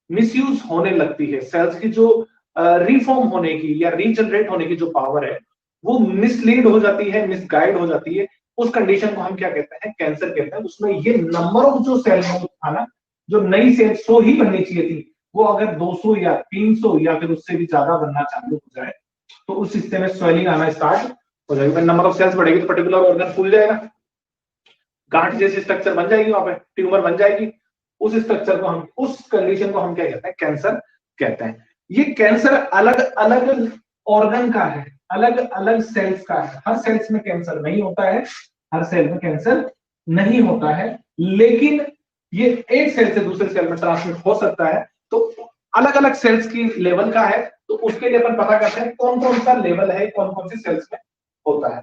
मिसयूज होने लगती है। सेल्स की जो रिफॉर्म होने की या रीजनरेट होने की जो पावर है वो मिसलीड हो जाती है, मिसगाइड हो जाती है। उस कंडीशन को हम क्या कहते हैं, कैंसर कहते हैं। उसमें ये नंबर ऑफ जो सेल था ना, जो नई सेल 100 ही बननी चाहिए थी, वो अगर 200 या 300 या फिर उससे भी ज्यादा बनना चालू हो जाए तो उस हिस्से में स्वेलिंग आना स्टार्ट हो जाएगी। नंबर ऑफ सेल्स बढ़ेगी तो पर्टिकुलर ऑर्गन फूल जाएगा, गांठ जैसी स्ट्रक्चर बन जाएगी, वहां पे ट्यूमर बन जाएगी। उस स्ट्रक्चर को हम, उस कंडीशन को हम क्या कहते हैं, कैंसर कहते हैं। ये कैंसर अलग अलग ऑर्गन का है, अलग अलग सेल्स का है। हर सेल्स में कैंसर नहीं होता है, हर सेल में कैंसर नहीं होता है, लेकिन ये एक सेल से दूसरे सेल में ट्रांसमिट हो सकता है। तो अलग अलग सेल्स की लेवल का है, तो उसके लिए अपन पता करते हैं कौन कौन सा लेवल है, कौन कौन सी सेल्स में होता है।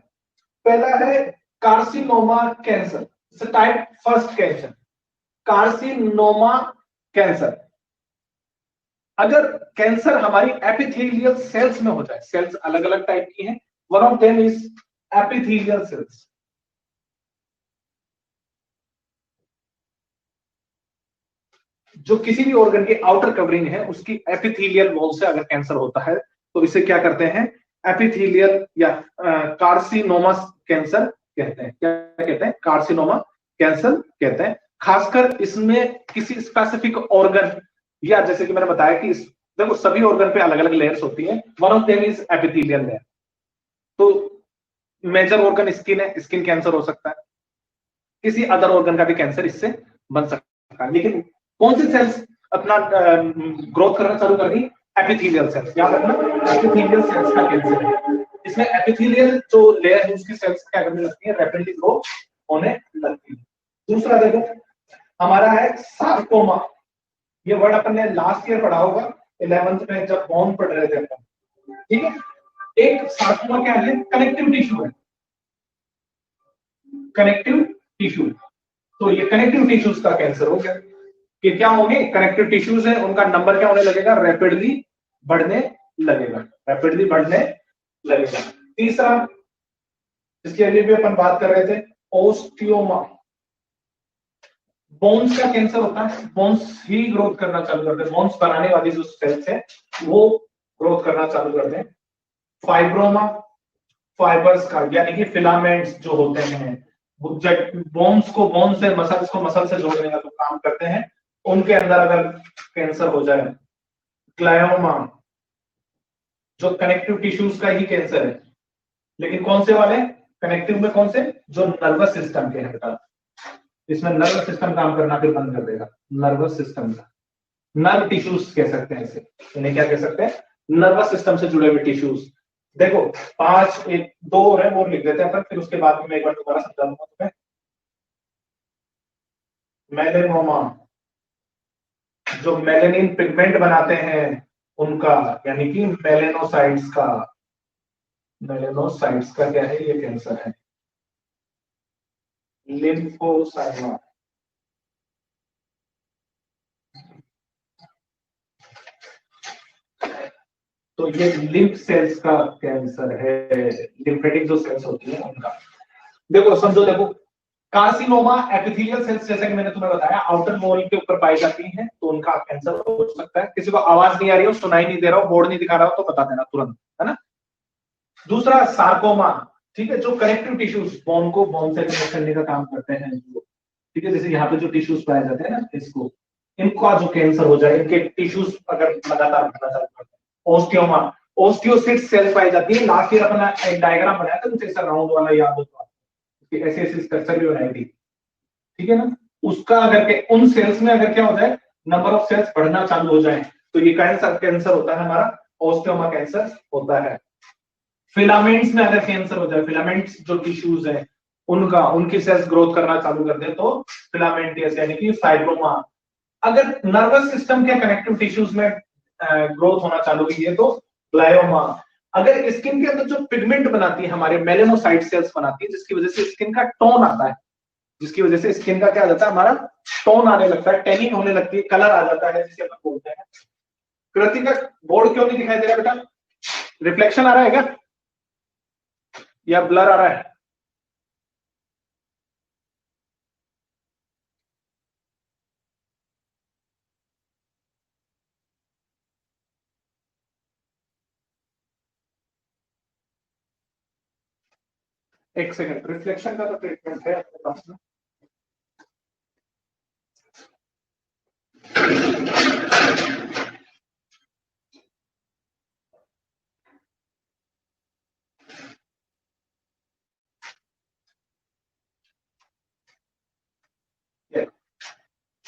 पहला है carcinoma cancer, type first cancer, carcinoma cancer. अगर कैंसर हमारी एपिथेलियल सेल्स में हो जाए, सेल्स अलग अलग टाइप की हैं, one of them is epithelial cells. जो किसी भी ऑर्गन की आउटर कवरिंग है उसकी एपिथेलियल वॉल से अगर कैंसर होता है तो इसे क्या करते हैं, एपिथेलियल या कार्सिनोमा कैंसर कहते हैं। क्या कहते हैं, कार्सिनोमा कैंसर कहते हैं। खासकर इसमें किसी स्पेसिफिक ऑर्गन, या जैसे कि मैंने बताया कि देखो सभी ऑर्गन पे अलग अलग लेयर्स होती हैं, one of them is epithelial layer. तो मेजर ऑर्गन स्किन है, स्किन कैंसर हो सकता है, किसी अदर ऑर्गन का भी कैंसर इससे बन सकता है। लेकिन कौन सी सेल्स अपना ग्रोथ करना चालू कर दी, एपिथेलियल सेल्स। याद रखना, एपिथेलियल सेल्स का कैंसर है। इसमें एपिथेलियल जो लेयर है उसकी सेल्स क्या करने लगती है, रैपिडली ग्रो होने लगती है। दूसरा देखो हमारा है सार्कोमा। ये वर्ड अपन ने लास्ट ईयर पढ़ा होगा 11th में जब बॉन्ड पढ़ रहे थे अपन, ठीक है। एक सार्कोमा क्या है, कनेक्टिव टिश्यू है, कनेक्टिव टिश्यू। तो ये कनेक्टिव टिश्यूज का कैंसर हो गया कि क्या होंगे, कनेक्टिव टिश्यूज है, उनका नंबर क्या होने लगेगा, रैपिडली बढ़ने लगेगा, रैपिडली बढ़ने लगेगा। तीसरा इसके लिए भी अपन बात कर रहे थे, ओस्टियोमा। बोन्स का कैंसर होता है, बोन्स ही ग्रोथ करना चालू करते हैं, बोन्स बनाने वाली जो सेल्स है वो ग्रोथ करना चालू करते हैं। फाइब्रोमा, फाइबर्स का यानी कि फिलामेंट्स जो होते हैं, बोन्स को बोन से, मसल्स को मसल से जोड़ने का जो काम करते हैं, उनके अंदर अगर कैंसर हो जाए। ग्लायोमा, जो कनेक्टिव टिश्यूज का ही कैंसर है, लेकिन कौन से वाले, कनेक्टिव में कौन से, जो नर्वस सिस्टम के हैं, इसमें नर्वस सिस्टम काम करना फिर बंद कर देगा, नर्वस सिस्टम का, नर्व टिश्यूज कह सकते हैं इसे, इन्हें क्या कह सकते हैं, नर्वस सिस्टम से जुड़े हुए टिश्यूज। देखो 5 1 2 और है वो लिख देते हैं अपन, फिर उसके बाद में मैं एक बार दोबारा समझा दूंगा तुम्हें। मेलेनोमा, जो मेलेनिन पिगमेंट बनाते हैं उनका, यानी कि मेलेनोसाइट्स का, मेलेनोसाइट्स का क्या है, ये कैंसर है। लिम्फोसाइमा, तो ये लिम्फ सेल्स का कैंसर है, लिम्फेटिक जो सेल्स होती है उनका। देखो समझो, देखो कार्सिनोमा एपिथेलियल सेल्स, जैसे कि मैंने तुम्हें बताया आउटर वॉल के ऊपर पाई जाती हैं, तो उनका कैंसर हो सकता है। किसी को आवाज नहीं आ रही हो, सुनाई नहीं दे रहा हो, बोर्ड नहीं दिखा रहा हो, तो बता देना तुरंत, है ना। दूसरा सार्कोमा, ठीक है, जो कनेक्टिव टिश्यूज बोन को बोन से कनेक्ट करने का काम करते हैं, ठीक है, जैसे यहाँ पे जो टिश्यूज पाए जाते हैं ना, इसको, इनका जो कैंसर हो जाए, इनके टिश्यूज अगर लगातार बढ़ना चालू करते हैं। ओस्टियोमा, ओस्टियोसिट सेल पाई जाती है। लास्ट ईयर अपना एक डायग्राम बनाया था कुछ ऐसा राउंड वाला, याद होता है, ऐसे ऐसे स्ट्रक्चर भी बनाई थी, ठीक है ना। उसका अगर के उन सेल्स में अगर क्या हो जाए, नंबर ऑफ सेल्स बढ़ना चालू हो जाए, तो ये कैंसर होता है हमारा, ओस्टियोमा कैंसर होता है। फिलामेंट्स में अगर कैंसर हो जाए, फिलामेंट्स जो टिश्यूज है उनका, उनकी सेल्स ग्रोथ करना चालू कर दे, तो फिलामेंटियस यानी कि फाइब्रोमा। अगर नर्वस सिस्टम के कनेक्टिव टिश्यूज में ग्रोथ होना चालू हुई है, तो ग्लायोमा। अगर स्किन के अंदर जो पिगमेंट बनाती है हमारे, मेलेनोसाइट सेल्स बनाती है, जिसकी वजह से स्किन का टोन आता है, जिसकी वजह से स्किन का क्या आ जाता है, हमारा टोन आने लगता है, टैनिंग होने लगती है, कलर आ जाता है, जिसे अपन बोलते हैं। कृति का बोर्ड क्यों नहीं दिखाई दे रहा बेटा, रिफ्लेक्शन आ रहा है क्या, या ब्लर आ रहा है? एक सेकंड, रिफ्लेक्शन का तो ट्रीटमेंट है अपने पास में।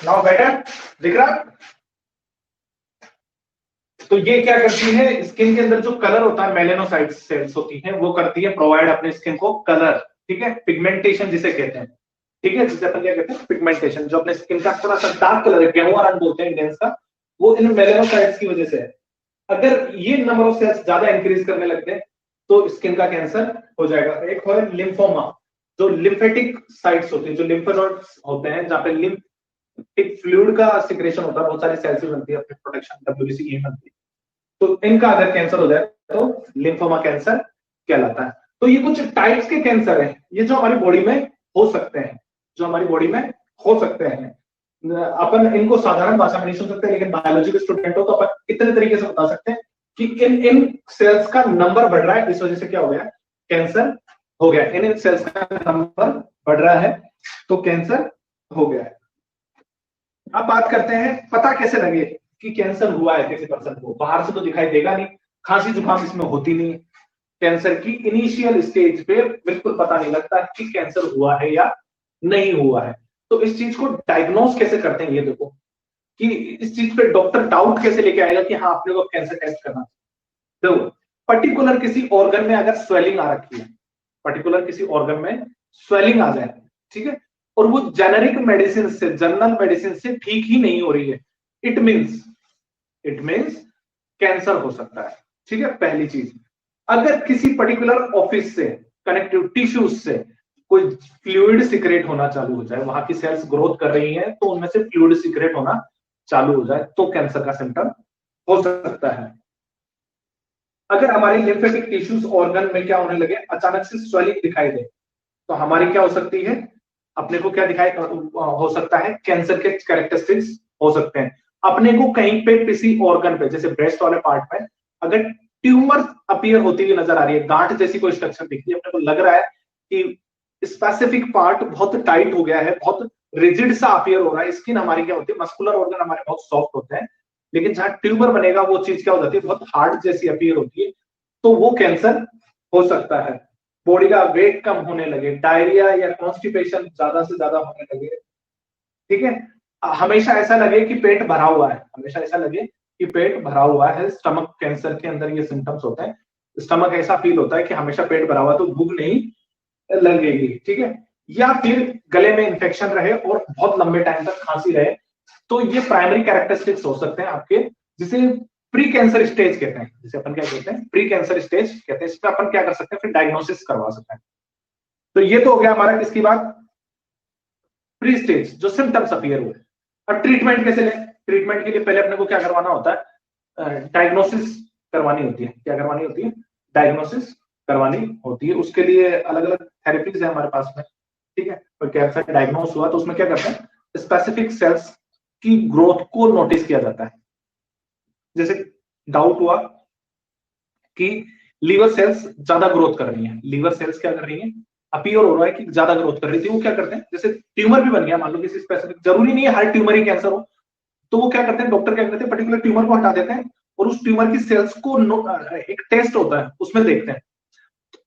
नाउ बेटर दिख रहा। तो ये क्या करती है, स्किन के अंदर जो कलर होता है, मेलेनोसाइट सेल्स होती हैं, वो करती है प्रोवाइड अपने स्किन को कलर, ठीक है, पिगमेंटेशन जिसे कहते हैं, ठीक है, जिसे अपन क्या कहते हैं, पिगमेंटेशन, जो अपने स्किन का थोड़ा सा डार्क कलर है, गेहुआ रंग बोलते हैं इंडियंस का, वो इन मेलेनोसाइट्स की वजह से है। अगर ये नंबर ऑफ सेल्स ज्यादा इंक्रीज करने लगते हैं, तो स्किन का कैंसर हो जाएगा। एक है लिम्फोमा, जो लिम्फेटिक साइट्स होती है, जो लिम्फोनोड्स होते हैं, जहाँ पे लिम्फेटिक फ्लूइड का सिक्रेशन होता है, बहुत सारी सेल्स भी बनती है अपने प्रोटेक्शन, डब्ल्यूबीसी ये बनती है, तो इनका अगर कैंसर हो जाए तो लिम्फोमा कैंसर कहलाता है। तो ये कुछ टाइप्स के कैंसर हैं, ये जो हमारी बॉडी में हो सकते हैं, जो हमारी बॉडी में हो सकते हैं। अपन इनको साधारण भाषा में नहीं सुन सकते, लेकिन बायोलॉजी के स्टूडेंट हो तो अपन इतने तरीके से बता सकते हैं कि इन सेल्स का नंबर बढ़ रहा है, इस वजह से क्या हो गया, कैंसर हो गया। इन सेल्स का नंबर बढ़ रहा है तो कैंसर हो गया है। अब बात करते हैं, पता कैसे लगे कि कैंसर हुआ है किसी पर्सन को। बाहर से तो दिखाई देगा नहीं, खांसी जुकाम इसमें होती नहीं, कैंसर की इनिशियल स्टेज पे बिल्कुल पता नहीं लगता कि कैंसर हुआ है या नहीं हुआ है। तो इस चीज को डायग्नोस कैसे करते हैं, ये देखो कि इस चीज पे डॉक्टर डाउट कैसे लेके आएगा कि हाँ आपने को कैंसर टेस्ट करना। देखो पर्टिकुलर किसी ऑर्गन में अगर स्वेलिंग आ रखी है, पर्टिकुलर किसी ऑर्गन में स्वेलिंग आ जाए, ठीक है, और वो जेनेरिक मेडिसिन से, जनरल मेडिसिन से ठीक ही नहीं हो रही है, इट मीन्स कैंसर हो सकता है। ठीक है, पहली चीज। अगर किसी पर्टिकुलर ऑफिस से, कनेक्टिव टिश्यूज से कोई फ्लूइड सिक्रेट होना चालू हो जाए, वहां की सेल्स ग्रोथ कर रही हैं तो उनमें से फ्लूइड सिक्रेट होना चालू हो जाए, तो कैंसर का सिम्टम हो सकता है। अगर हमारी लिम्फेटिक टिश्यूज ऑर्गन में क्या होने लगे, अचानक से स्वेलिंग दिखाई दे, तो हमारी क्या हो सकती है, अपने को क्या दिखाई हो सकता है, कैंसर के कैरेक्टरिस्टिक्स हो सकते हैं। अपने को कहीं पे किसी ऑर्गन पे, जैसे ब्रेस्ट वाले पार्ट में अगर ट्यूमर अपीयर होती हुई नजर आ रही है, गांठ जैसी कोई स्ट्रक्चर दिख रही है, अपने को लग रहा है कि स्पेसिफिक पार्ट बहुत टाइट हो गया है, बहुत रिजिड सा अपीयर हो रहा है, स्किन हमारी क्या होती है, मस्कुलर ऑर्गन हमारे बहुत सॉफ्ट होते हैं, लेकिन जहां ट्यूमर बनेगा वो चीज क्या हो जाती है, बहुत हार्ड जैसी अपीयर होती है, तो वो कैंसर हो सकता है। बॉडी का वेट कम होने लगे, डायरिया या कॉन्स्टिपेशन ज्यादा से ज्यादा होने लगे, ठीक है, हमेशा ऐसा लगे कि पेट भरा हुआ है, हमेशा ऐसा लगे कि पेट भरा हुआ है, स्टमक कैंसर के अंदर ये सिम्टम्स होते हैं। स्टमक ऐसा फील होता है कि हमेशा पेट भरा हुआ है तो भूख नहीं लगेगी, ठीक है, या फिर गले में इंफेक्शन रहे और बहुत लंबे टाइम तक खांसी रहे, तो ये प्राइमरी कैरेक्टरिस्टिक्स हो सकते हैं आपके, जिसे प्री कैंसर स्टेज कहते हैं, जिसे अपन क्या कहते हैं, प्री कैंसर स्टेज कहते हैं। इसमें अपन क्या कर सकते हैं, फिर डायग्नोसिस करवा सकते हैं। तो ये तो हो गया हमारा किसकी बात, प्री स्टेज, जो सिम्टम्स अपीयर हुए। अब ट्रीटमेंट कैसे लें, ट्रीटमेंट के लिए पहले अपने को क्या करवाना होता है, डायग्नोसिस करवानी होती है। क्या करवानी होती है, डायग्नोसिस करवानी होती है। उसके लिए अलग अलग थेरेपीज है हमारे पास में, ठीक है। कोई कैंसर डायग्नोस हुआ तो उसमें क्या करते हैं, स्पेसिफिक सेल्स की ग्रोथ को नोटिस किया जाता है। जैसे डाउट हुआ कि लीवर सेल्स ज्यादा ग्रोथ कर रही हैं, लीवर सेल्स क्या कर रही हैं, अपीयर हो रहा है कि ज्यादा ग्रोथ कर रही थी, वो क्या करते हैं, जैसे ट्यूमर भी बन गया मान लो किसी स्पेसिफिक, जरूरी नहीं है हर ट्यूमर ही कैंसर हो, तो वो क्या करते हैं, डॉक्टर क्या करते हैं, पर्टिकुलर ट्यूमर को हटा देते हैं और उस ट्यूमर की सेल्स को एक टेस्ट होता है उसमें देखते हैं,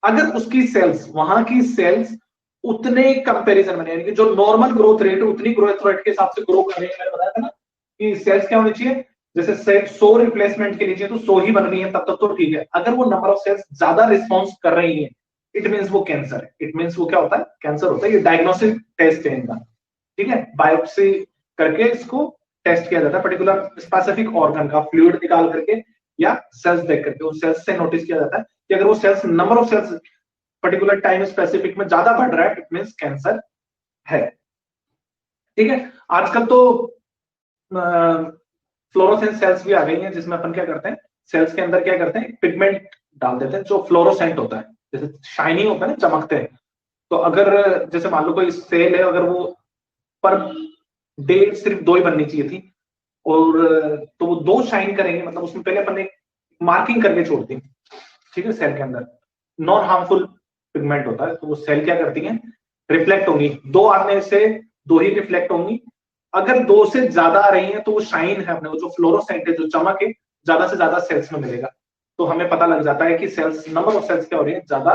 अगर उसकी सेल्स, वहां की सेल्स उतने कंपैरिजन में, यानी कि जो नॉर्मल ग्रोथ रेट, उतनी ग्रोथ रेट के हिसाब से ग्रो कर रही है, मैंने बताया था ना कि सेल्स क्या होनी चाहिए, जैसे 100 रिप्लेसमेंट के लिए तो 100 ही बन रही है, तब तक तो ठीक है। अगर वो नंबर ऑफ सेल्स ज्यादा रिस्पॉन्स कर रही है, इट मीन्स वो कैंसर है, इट मीन्स वो क्या होता है, कैंसर होता है। ये डायग्नोस्टिक टेस्ट है इनका, ठीक है। बायोप्सी करके इसको टेस्ट किया जाता है, पर्टिकुलर स्पेसिफिक ऑर्गन का फ्लूइड निकाल करके या सेल्स देख करके उन सेल्स से नोटिस किया जाता है कि अगर वो sales, number of sales particular time specific में ज्यादा बढ़ रहा है, इट मीन्स कैंसर है, ठीक है। आजकल तो फ्लोरोसेंट सेल्स भी आ गई हैं, जिसमें अपन क्या करते हैं, सेल्स के अंदर क्या करते हैं, पिगमेंट डाल देते हैं जो फ्लोरोसेंट होता है, जैसे शाइनिंग होता है ना, चमकते हैं। तो अगर जैसे मान लो कोई सेल है, अगर वो पर डे सिर्फ 2 ही बननी चाहिए थी, और तो वो 2 शाइन करेंगे, मतलब उसमें पहले अपन एक मार्किंग करके छोड़ती है, ठीक है, सेल के अंदर नॉन हार्मफुल पिगमेंट होता है, तो वो सेल क्या करती हैं, रिफ्लेक्ट होंगी, 2 आने से 2 ही रिफ्लेक्ट होंगी। अगर 2 से ज्यादा आ रही हैं तो वो शाइन है, अपने वो जो फ्लोरोसेंट है, जो चमक है, ज्यादा से ज्यादा सेल्स में मिलेगा, तो हमें पता लग जाता है कि सेल्स, नंबर ऑफ सेल्स क्या हो रही है, ज्यादा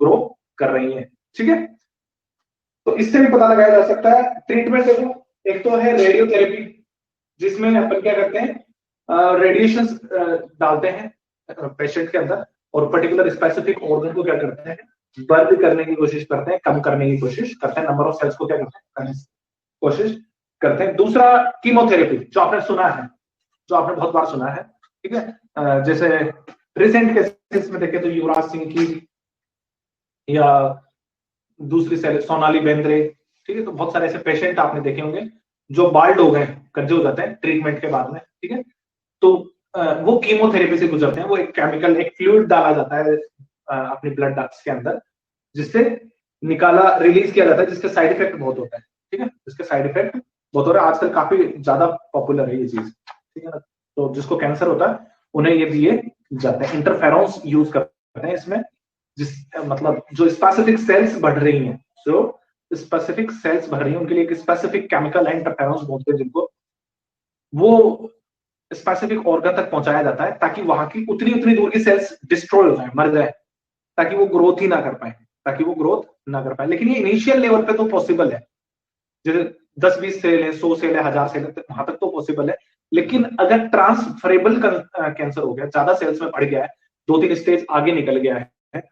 ग्रो कर रही है, ठीक है। तो इससे भी पता लगाया जा सकता है। ट्रीटमेंट देखो, एक तो है रेडियोथेरेपी, जिसमें अपन क्या करते हैं, रेडिएशन डालते हैं पेशेंट के अंदर, और पर्टिकुलर स्पेसिफिक ऑर्गन को क्या करते हैं, बर्न करने की कोशिश करते हैं, कम करने की कोशिश करते हैं, नंबर ऑफ सेल्स को क्या करते हैं, करने की कोशिश करते हैं। दूसरा कीमोथेरेपी, जो आपने सुना है, जो आपने बहुत बार सुना है, ठीक है। जैसे रिसेंट केसेस में देखें तो युवराज सिंह की, या दूसरी सोनाली बेंद्रे, ठीक है, तो बहुत सारे ऐसे पेशेंट आपने देखे होंगे जो बाल्ड हो गए, कज्जे हो जाते हैं ट्रीटमेंट के बाद में, ठीक है। तो वो कीमोथेरेपी से गुजरते हैं, वो एक केमिकल, एक फ्लूइड डाला जाता है अपनी ब्लड डक्ट्स के अंदर, जिससे निकाला, रिलीज किया जाता है, जिसके साइड इफेक्ट बहुत होता है, ठीक है, जिसके साइड इफेक्ट बहुत हो रहा है, आजकल काफी ज्यादा पॉपुलर है ये चीज, ठीक है ना। तो जिसको कैंसर होता है उन्हें ये दिए जाते हैं, इंटरफेरोन्स यूज करते हैं इसमें, जिस मतलब जो स्पेसिफिक सेल्स बढ़ रही हैं, जो स्पेसिफिक सेल्स बढ़ रही हैं, उनके लिए एक स्पेसिफिक केमिकल है, इंटरफेरोन्स बोलते हैं जिनको, वो स्पेसिफिक ऑर्गन तक पहुंचाया जाता है, ताकि वहां की उतनी उतनी दूर की सेल्स डिस्ट्रॉय हो जाए, मर जाए, ताकि वो ग्रोथ ही ना कर पाए, ताकि वो ग्रोथ ना कर पाए। लेकिन ये इनिशियल लेवल पे तो पॉसिबल है, जैसे 10-20 सेल है, 100 सेल है, 1000 सेल है, वहां तक तो पॉसिबल है। लेकिन अगर ट्रांसफरेबल कैंसर हो गया, ज्यादा सेल्स में बढ़ गया है, 2-3 स्टेज आगे निकल गया है,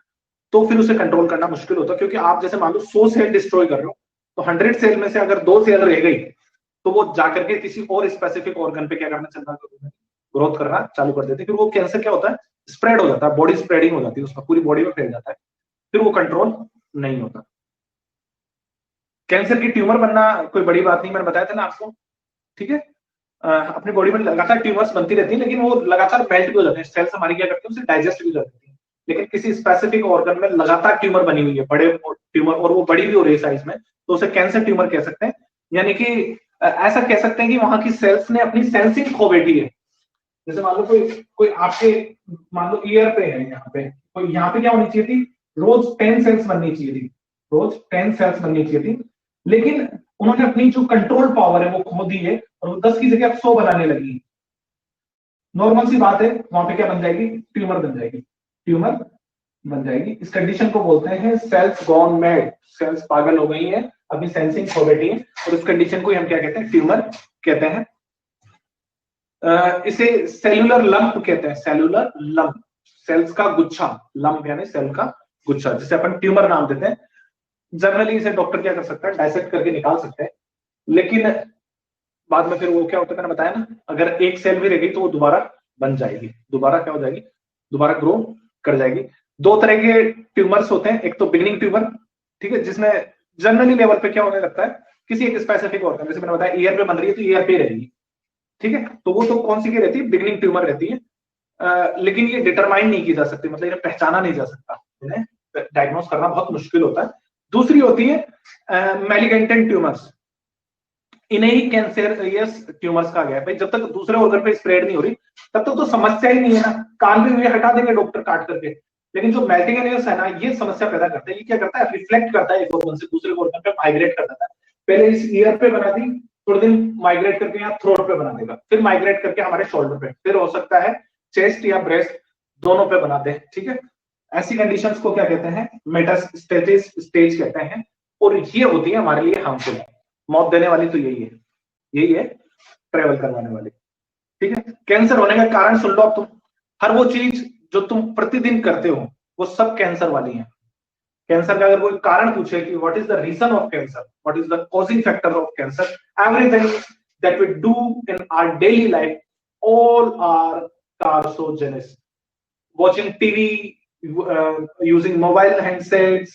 तो फिर उसे कंट्रोल करना मुश्किल होता है, क्योंकि आप जैसे मान लो 100 सेल डिस्ट्रॉय कर रहे हो, तो 100 सेल में से अगर 2 सेल रह गई तो वो जाकर के किसी और स्पेसिफिक ऑर्गन पे क्या करना चलता है, ग्रोथ करना चालू कर देते हैं। फिर वो कैंसर क्या होता है, स्प्रेड हो जाता है, बॉडी स्प्रेडिंग हो जाती है, उसमें पूरी बॉडी में फैल जाता है, फिर वो कंट्रोल नहीं होता। कैंसर की ट्यूमर बनना कोई बड़ी बात नहीं, मैंने बताया था ना आपको, ठीक है। अपनी बॉडी में लगातार ट्यूमर्स बनती रहती है, लेकिन वो लगातार मेल्ट भी हो जाते हैं, सेल्स हमारी क्या करती है, उसे डाइजेस्ट भी हो जाती है। लेकिन किसी स्पेसिफिक ऑर्गन में लगातार ट्यूमर बनी हुई है, बड़े ट्यूमर, और वो बड़ी भी हो रही है साइज में, तो उसे कैंसर ट्यूमर कह सकते हैं। यानी कि ऐसा कह सकते हैं कि वहां की सेल्स ने अपनी सेंसिंग खो बैठी है। जैसे मान लो कोई आपके, मान लो ईयर पे है, यहाँ पे कोई, यहाँ पे क्या होनी चाहिए थी, रोज 10 सेल्स बननी चाहिए थी, रोज 10 सेल्स बननी चाहिए थी, लेकिन उन्होंने अपनी जो कंट्रोल पावर है वो खो दी है, और वो 10 की जगह 100 बनाने लगी। नॉर्मल सी बात है, वहां पे क्या बन जाएगी, ट्यूमर बन जाएगी, ट्यूमर बन जाएगी। इस कंडीशन को बोलते हैं सेल्स गॉन मैड, सेल्स पागल हो गई हैं, अपनी सेंसिंग खो बैठी है, और इस कंडीशन को हम क्या कहते हैं, ट्यूमर कहते हैं। इसे सेलुलर लंप कहते हैं, सेलुलर लंप, सेल्स का गुच्छा, लंप यानी सेल का गुच्छा, जिसे अपन ट्यूमर नाम देते हैं। जनरली इसे डॉक्टर क्या कर सकता है, डायसेक्ट करके निकाल सकते हैं, लेकिन बाद में फिर वो क्या होता है, मैंने बताया ना, अगर एक सेल भी रह गई तो वो दोबारा बन जाएगी, दोबारा क्या हो जाएगी, दोबारा ग्रो कर जाएगी। 2 तरह के ट्यूमर्स होते हैं, एक तो बिगिनिंग ट्यूमर, ठीक है, जिसमें जनरली लेवल पे क्या होने लगता है, किसी एक स्पेसिफिक ऑर्गन, जैसे मैंने बताया ईयर पे बन रही है तो ईयर पे रहेगी, ठीक है, तो वो तो कौन सी की रहती है, बिगिनिंग ट्यूमर रहती है। लेकिन ये डिटरमाइन नहीं की जा सकती, मतलब इन्हें पहचाना नहीं जा सकता, इन्हें डायग्नोस करना बहुत मुश्किल होता है। दूसरी होती है मैलिग्नेंट ट्यूमर्स, इन्हें ही कैंसरियस ट्यूमर्स कहा गया है। भाई जब तक दूसरे ऑर्गन पे स्प्रेड नहीं हो रही तब तक तो समस्या ही नहीं है ना, कान भी हुए हटा देंगे डॉक्टर काट करके। लेकिन जो मैलिग्नेंस है ना, ये समस्या पैदा करता है। ये क्या करता है, रिफ्लेक्ट करता है एक ऑर्गन से दूसरे ऑर्गन पे, माइग्रेट कर देता है। पहले इस ईयर पे बना दी, थोड़े दिन माइग्रेट करके यहाँ थ्रोट पे बना देगा, फिर माइग्रेट करके हमारे शोल्डर पे, फिर हो सकता है चेस्ट या ब्रेस्ट दोनों पे बना दे, ठीक है। ऐसी कंडीशंस को क्या कहते हैं, मेटास्टेसिस स्टेज कहते हैं, और ये होती है हमारे लिए हार्मफुल, मौत देने वाली तो यही है, यही है ट्रेवल करवाने वाली, ठीक है। कैंसर होने का कारण सुन लो अब तुम, हर वो चीज जो तुम प्रतिदिन करते हो वो सब कैंसर वाली है। कैंसर का अगर कोई कारण पूछे कि what is the reason of cancer, what is the causing factor of cancer, everything that we do in our daily life, all are carcinogens. Watching TV, using mobile handsets,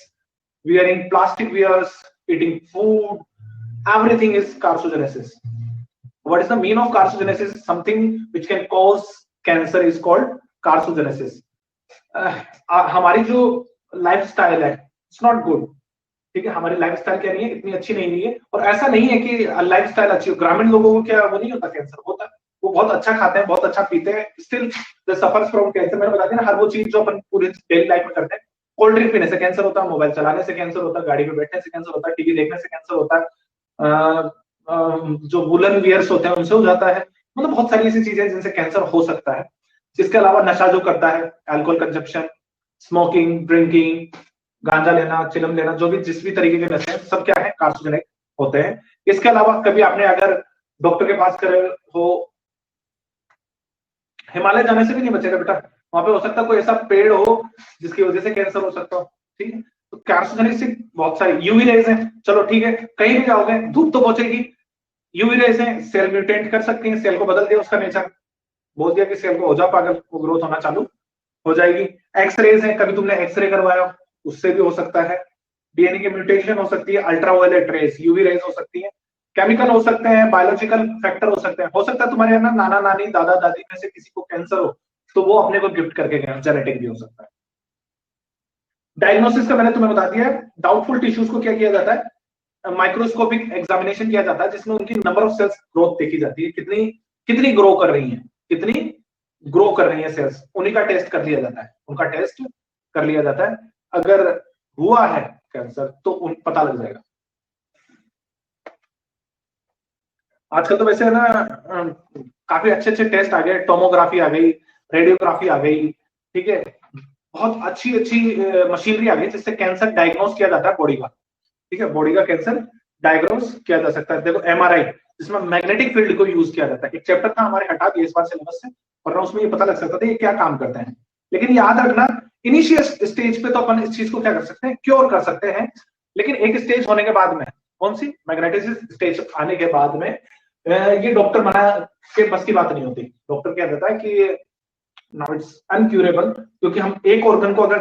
wearing plastic wears, eating food, everything is carcinogenesis. What is the mean of carcinogenesis? Something which can cause cancer is called carcinogenesis. हमारी जो लाइफस्टाइल है, इट्स नॉट गुड, ठीक है, हमारी लाइफस्टाइल क्या नहीं है, इतनी अच्छी नहीं है। और ऐसा नहीं है कि लाइफस्टाइल अच्छी हो, ग्रामीण लोगों को क्या वो नहीं होता कैंसर, होता है, वो बहुत अच्छा खाते हैं, बहुत अच्छा पीते हैं, still they suffers from cancer. मैंने बता दिया ना, हर वो चीज जो अपन पूरी डेली लाइफ में करते हैं, कोल्ड ड्रिंक पीने से कैंसर होता है, मोबाइल चलाने से कैंसर होता है, गाड़ी पे बैठने से कैंसर होता है, टीवी देखने से कैंसर होता है, जो वुलन वियर्स होते हैं उनसे हो जाता है, मतलब बहुत सारी ऐसी चीजें जिनसे कैंसर हो सकता है। इसके अलावा नशा जो करता है, अल्कोहल कंजप्शन, स्मोकिंग, ड्रिंकिंग, गांजा लेना, चिलम लेना, जो भी जिस भी तरीके के नशे हैं, सब क्या है, कार्सिनोजेनिक होते हैं। इसके अलावा कभी आपने अगर डॉक्टर के पास करे हो, हिमालय जाने से भी नहीं बचेगा बेटा, वहां पे हो सकता है कोई ऐसा पेड़ हो जिसकी वजह से कैंसर हो सकता हो, ठीक है। तो कार्सिनोजेनिक से बहुत सारी यूवी रेज हैं, चलो ठीक है, कहीं भी जाओगे धूप तो पहुंचेगी, यूवी रेज हैं, सेल म्यूटेंट कर सकती हैं, सेल को बदल दिया उसका नेचर, बोल दिया कि सेल को हो जा पागल, वो ग्रोथ होना चालू हो जाएगी। एक्सरेज है, कभी तुमने एक्सरे करवाया, उससे भी हो सकता है। डीएनए की म्यूटेशन हो सकती है, अल्ट्रावायलेट रेज, यूवी रेज हो सकती है, केमिकल हो सकते हैं, बायोलॉजिकल फैक्टर हो सकते हैं। हो सकता है तुम्हारे ना नाना नानी दादा दादी में से किसी को कैंसर हो, तो वो अपने को गिफ्ट करके गए, जेनेटिक भी हो सकता है। डायग्नोसिस का मैंने तुम्हें बता दिया है। डाउटफुल टिश्यूज को क्या किया जाता है, माइक्रोस्कोपिक एग्जामिनेशन किया जाता है, जिसमें उनकी नंबर ऑफ सेल्स ग्रोथ देखी जाती है, कितनी कितनी ग्रो कर रही है, कितनी ग्रो कर रही है सेल्स, उन्हीं का टेस्ट कर लिया जाता है, उनका टेस्ट कर लिया जाता है। अगर हुआ है कैंसर तो पता लग जाएगा। आजकल तो वैसे ना काफी अच्छे अच्छे टेस्ट आ गए, टोमोग्राफी आ गई, रेडियोग्राफी आ गई, ठीक है, बहुत अच्छी अच्छी मशीनरी आ गई जिससे कैंसर डायग्नोस किया जाता है बॉडी का, ठीक है, बॉडी का कैंसर डायग्नोस किया जा सकता है। देखो एमआरआई, जिसमें मैग्नेटिक फील्ड को यूज किया जाता है, एक चैप्टर था हमारे, हटा दिया इस बार सिलेबस से, वरना उसमें ये पता लग सकता था ये क्या काम करते हैं। लेकिन याद रखना, इनिशियल स्टेज पे तो अपन इस चीज को क्या कर सकते हैं, क्योर कर सकते हैं, लेकिन एक स्टेज होने के बाद में कौन सी मैग्नेटिस स्टेज आने के बाद में ये डॉक्टर मना के बस की बात नहीं होती। डॉक्टर क्या कहता है कि नाउ इट्स अनक्यूरेबल, क्योंकि हम एक ऑर्गन को अगर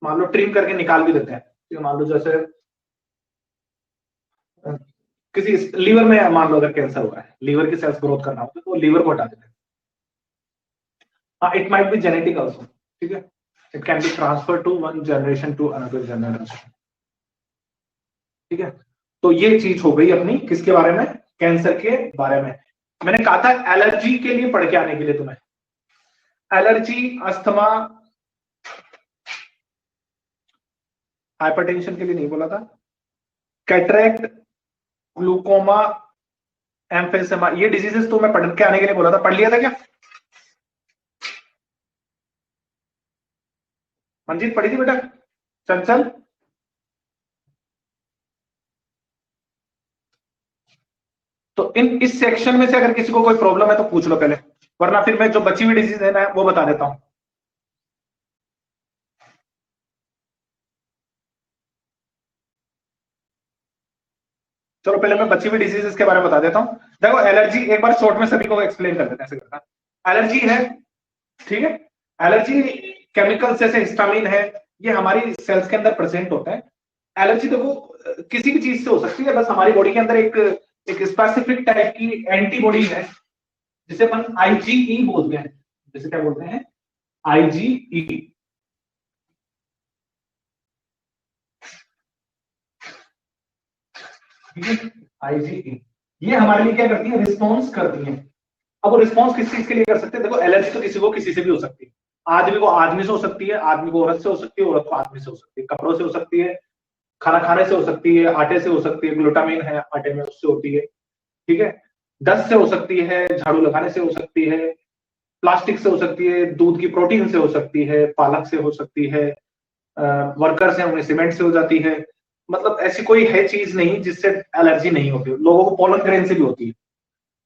मान लो ट्रिम करके निकाल भी देते हैं, तो मान लो जैसे किसी लीवर में मान लो अगर कैंसर हुआ है, लीवर की सेल्स ग्रोथ करना होता है तो लीवर को हटा देते हैं। हाँ, it might be genetic also, ठीक है, it can be transfer to one generation to another generation, ठीक है। तो ये चीज हो गई अपनी किसके बारे में, कैंसर के बारे में। मैंने कहा था एलर्जी के लिए पढ़ के आने के लिए तुम्हें, एलर्जी, अस्थमा, हाइपरटेंशन के लिए नहीं बोला था, कैटरेक्ट, ग्लूकोमा, एम्फेसेमा, ये डिजीजेस तो मैं पढ़ के आने के लिए बोला था। पढ़ लिया था क्या मंजीत, पढ़ी थी बेटा? चंचल, तो इस सेक्शन में से अगर किसी को कोई प्रॉब्लम है तो पूछ लो पहले, वरना फिर मैं जो बची हुई डिजीज है ना वो बता देता हूं। चलो पहले मैं बची हुई डिजीजेस के बारे में बता देता हूं। देखो एलर्जी एक बार शॉर्ट में सभी को एक्सप्लेन कर देते हैं, ऐसे करता। एलर्जी है, ठीक है, एलर्जी केमिकल्स जैसे हिस्टामिन है, ये हमारी सेल्स के अंदर प्रेजेंट होता है। एलर्जी देखो किसी भी चीज से हो सकती है, बस हमारी बॉडी के अंदर एक स्पेसिफिक टाइप की एंटीबॉडी है जिसे अपन आईजीई बोलते हैं। जैसे क्या बोलते हैं, आईजीई, आईजीई, ये हमारे लिए क्या करती है, रिस्पॉन्स करती है। अब वो रिस्पॉन्स किस चीज के लिए कर सकते हैं, देखो एलर्जी तो किसी को किसी से भी हो सकती है, आदमी को आदमी से हो सकती है, आदमी को औरत से हो सकती है, औरत को आदमी से हो सकती है, कपड़ों से हो सकती है, खाना खाने से हो सकती है, आटे से हो सकती है, ग्लूटामिन है आटे में उससे होती है, ठीक है, दस्त से हो सकती है, झाड़ू लगाने से हो सकती है, प्लास्टिक से हो सकती है, दूध की प्रोटीन से हो सकती है, पालक से हो सकती है, वर्कर्स हैं उन्हें सीमेंट से हो जाती है। मतलब ऐसी कोई है चीज नहीं जिससे एलर्जी नहीं होती। लोगों को पोलन ग्रेन से भी होती है।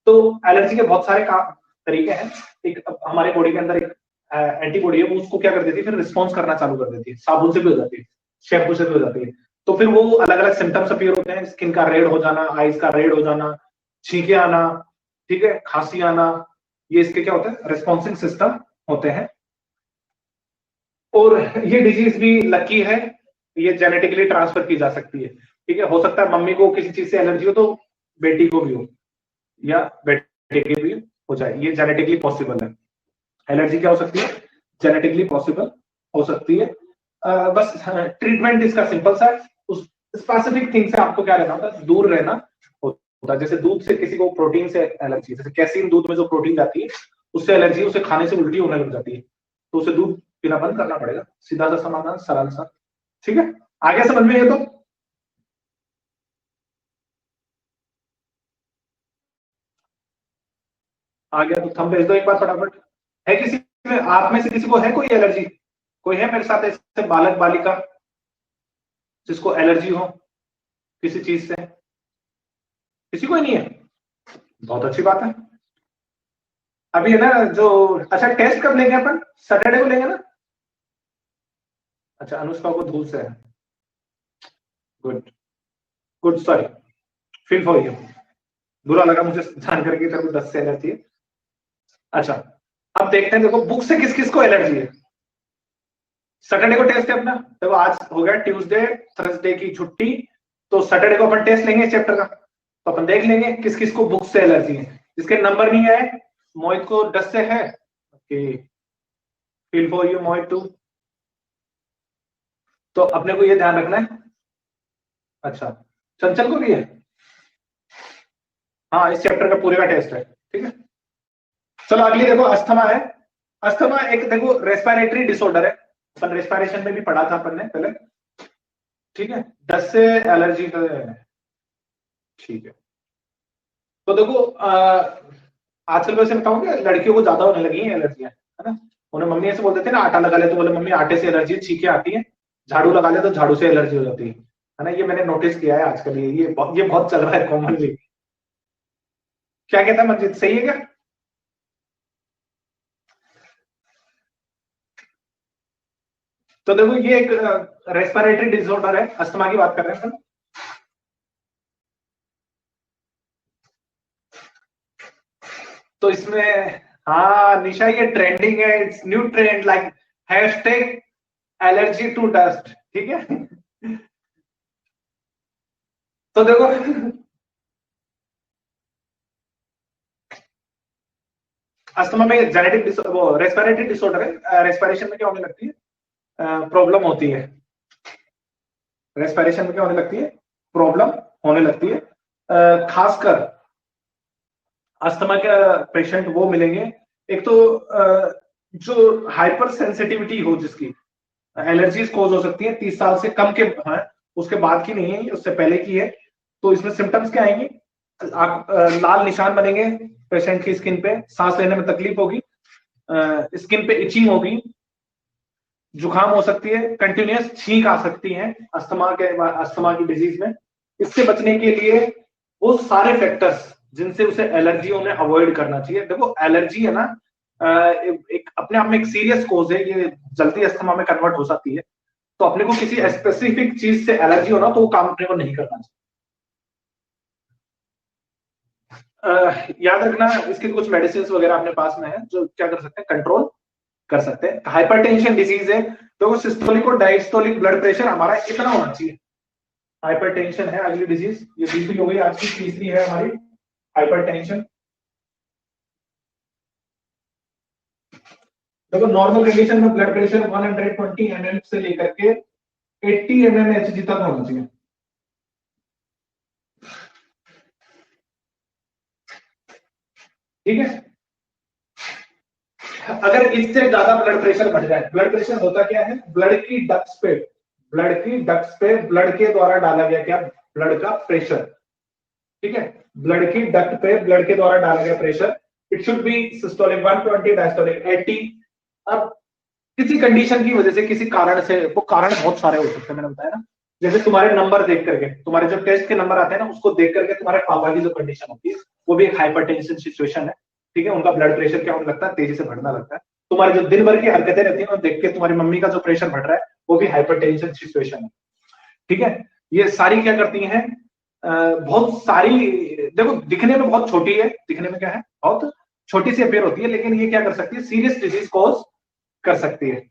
तो एलर्जी के बहुत सारे काम तरीके हैं। एक हमारे बॉडी के अंदर एक एंटीबॉडी है, वो उसको क्या कर देती है, फिर रिस्पॉन्स करना चालू कर देती है। साबुन से भी हो जाती है, शैम्पू से भी हो जाती है। तो फिर वो अलग अलग सिम्टम्स अपीयर होते हैं, स्किन का रेड हो जाना, आईज का रेड हो जाना, छींके आना, ठीक है, खांसी आना, ये इसके क्या होते हैं, रिस्पॉन्सिंग सिस्टम होते हैं। और ये डिजीज भी लकी है, ये जेनेटिकली ट्रांसफर की जा सकती है, ठीक है। हो सकता है मम्मी को किसी चीज से एलर्जी हो तो बेटी को भी हो, या बेटे के भी हो जाए, ये जेनेटिकली पॉसिबल है। एलर्जी क्या हो सकती है, जेनेटिकली पॉसिबल हो सकती है। बस ट्रीटमेंट इसका सिंपल सा है, उस स्पेसिफिक थिंग से आपको क्या रहना होता है, दूर रहना होता है। जैसे दूध से किसी को प्रोटीन से एलर्जी, जैसे कैसीन दूध में जो प्रोटीन जाती है उससे एलर्जी, उसे खाने से उल्टी होने लग जाती है, तो उसे दूध पीना बंद करना पड़ेगा। सीधा सा समाधान, सरल सा, ठीक है। आगे समझ में ये तो आ गया, तो थंब भेज दो एक बार फटाफट। है किसी में, आप में से किसी को है कोई एलर्जी? कोई है मेरे साथ ऐसे बालक बालिका जिसको एलर्जी हो किसी चीज से? किसी को ही नहीं है? बहुत अच्छी बात है। अभी है ना जो, अच्छा टेस्ट कब लेंगे अपन, सैटरडे को लेंगे ना? अच्छा अनुष्का को धूल से है, good, good, sorry, feel for you, बुरा लगा मुझे जान करके तेरे को 10 से एलर्जी है। अच्छा अब देखते हैं, देखो बुक से किस किस को एलर्जी है। सैटरडे को टेस्ट है अपना, देखो आज हो गया ट्यूसडे, थर्सडे की छुट्टी, तो सैटरडे को अपन टेस्ट लेंगे चैप्टर का, तो अपन देख लेंगे किस किस को बुक से एलर्जी है। जिसके नंबर नहीं है, मोहित को 10 से है, okay, feel for you Mohit too. तो अपने को ये ध्यान रखना है। अच्छा चंचल को भी है, हाँ इस चैप्टर का पूरे का टेस्ट है, ठीक है। चलो अगली देखो, अस्थमा है। अस्थमा एक देखो रेस्पिरेटरी डिसऑर्डर है, अपन रेस्पिरेशन में भी पढ़ा था अपन ने पहले, ठीक है। 10 से एलर्जी का, ठीक है। तो देखो आजकल वैसे बताऊंगा लड़कियों को ज्यादा होने लगी है एलर्जियां, है ना। उन्हें मम्मी ऐसे बोलते थे ना, आटा लगा ले तो बोले मम्मी आटे से एलर्जी, छींके आती है, झाड़ू लगा ले तो झाड़ू से एलर्जी हो जाती है ना। ये मैंने नोटिस किया है आजकल, ये बहुत चल रहा है कॉमनली। क्या कहता है मंजित, सही है क्या? तो देखो ये एक रेस्पिरेटरी डिसऑर्डर है, अस्थमा की बात कर रहे हैं अपन। तो इसमें हाँ निशा ये ट्रेंडिंग है, it's new trend like hashtag allergy to dust, ठीक है। तो देखो अस्थमा में जेनेटिक वो रेस्पिरेटरी डिसऑर्डर है, रेस्पिरेशन में क्या होने लगती है, प्रॉब्लम होती है, रेस्पिरेशन में क्या होने लगती है, प्रॉब्लम होने लगती है। खासकर अस्थमा के पेशेंट वो मिलेंगे, एक तो जो हाइपर सेंसिटिविटी हो, जिसकी एलर्जीज कोज हो सकती है, 30 साल से कम के हैं, उसके बाद की नहीं है, उससे पहले की है। तो इसमें सिम्टम्स क्या आएंगे, आप लाल निशान बनेंगे पेशेंट की स्किन पे, सांस लेने में तकलीफ होगी, स्किन पे इचिंग होगी, जुकाम हो सकती है, कंटिन्यूअस छींक आ सकती है अस्थमा की डिजीज में। इससे बचने के लिए वो सारे फैक्टर्स जिनसे उसे एलर्जी उन्हें अवॉइड करना चाहिए। देखो एलर्जी है ना, एक अपने आप में एक सीरियस कोज है, ये जल्दी अस्थमा में कन्वर्ट हो सकती है। तो अपने को किसी स्पेसिफिक चीज से एलर्जी हो ना, तो वो काम अपने को नहीं करना चाहिए। याद रखना इसके कुछ मेडिसिन वगैरह अपने पास में है जो क्या कर सकते हैं, कंट्रोल कर सकते हैं। हाइपरटेंशन डिजीज है तो सिस्टोलिक और डायस्टोलिक ब्लड प्रेशर हमारा इतना होना चाहिए। हाइपरटेंशन है अगली डिजीज, ये दूसरी हो गई, आज की तीसरी है हमारी हाइपरटेंशन। देखो नॉर्मल कंडीशन में ब्लड प्रेशर 120 mm से लेकर के 80 mmHg तक होना चाहिए। ठीक है, अगर इससे ज्यादा ब्लड प्रेशर बढ़ जाए, ब्लड प्रेशर होता क्या है, ब्लड की डक्ट्स पे ब्लड के द्वारा डाला गया क्या, ब्लड का प्रेशर। ठीक है, ब्लड की डक्ट पे ब्लड के द्वारा डाला गया pressure, it should be systolic 120, diastolic 80। अब किसी कंडीशन की वजह से, किसी कारण से, वो कारण बहुत सारे हो सकते हैं, मैंने बताया ना, जैसे तुम्हारे नंबर देख करके, तुम्हारे जो टेस्ट के नंबर आते हैं ना, उसको देख करके तुम्हारे पापा की जो कंडीशन होती है वो भी एक हाइपरटेंशन सिचुएशन है। ठीक है, उनका ब्लड प्रेशर क्या होने लगता है, तेजी से बढ़ना लगता है। तुम्हारे जो दिन भर की हरकतें रहती है देख के तुम्हारी मम्मी का जो प्रेशर बढ़ रहा है, वो भी हाइपरटेंशन सिचुएशन है। ठीक है, ये सारी क्या करती हैं, बहुत सारी, देखो दिखने में बहुत छोटी है, दिखने में क्या है, बहुत छोटी सी अपेयर होती है, लेकिन ये क्या कर सकती है, सीरियस डिजीज कॉज कर सकती है।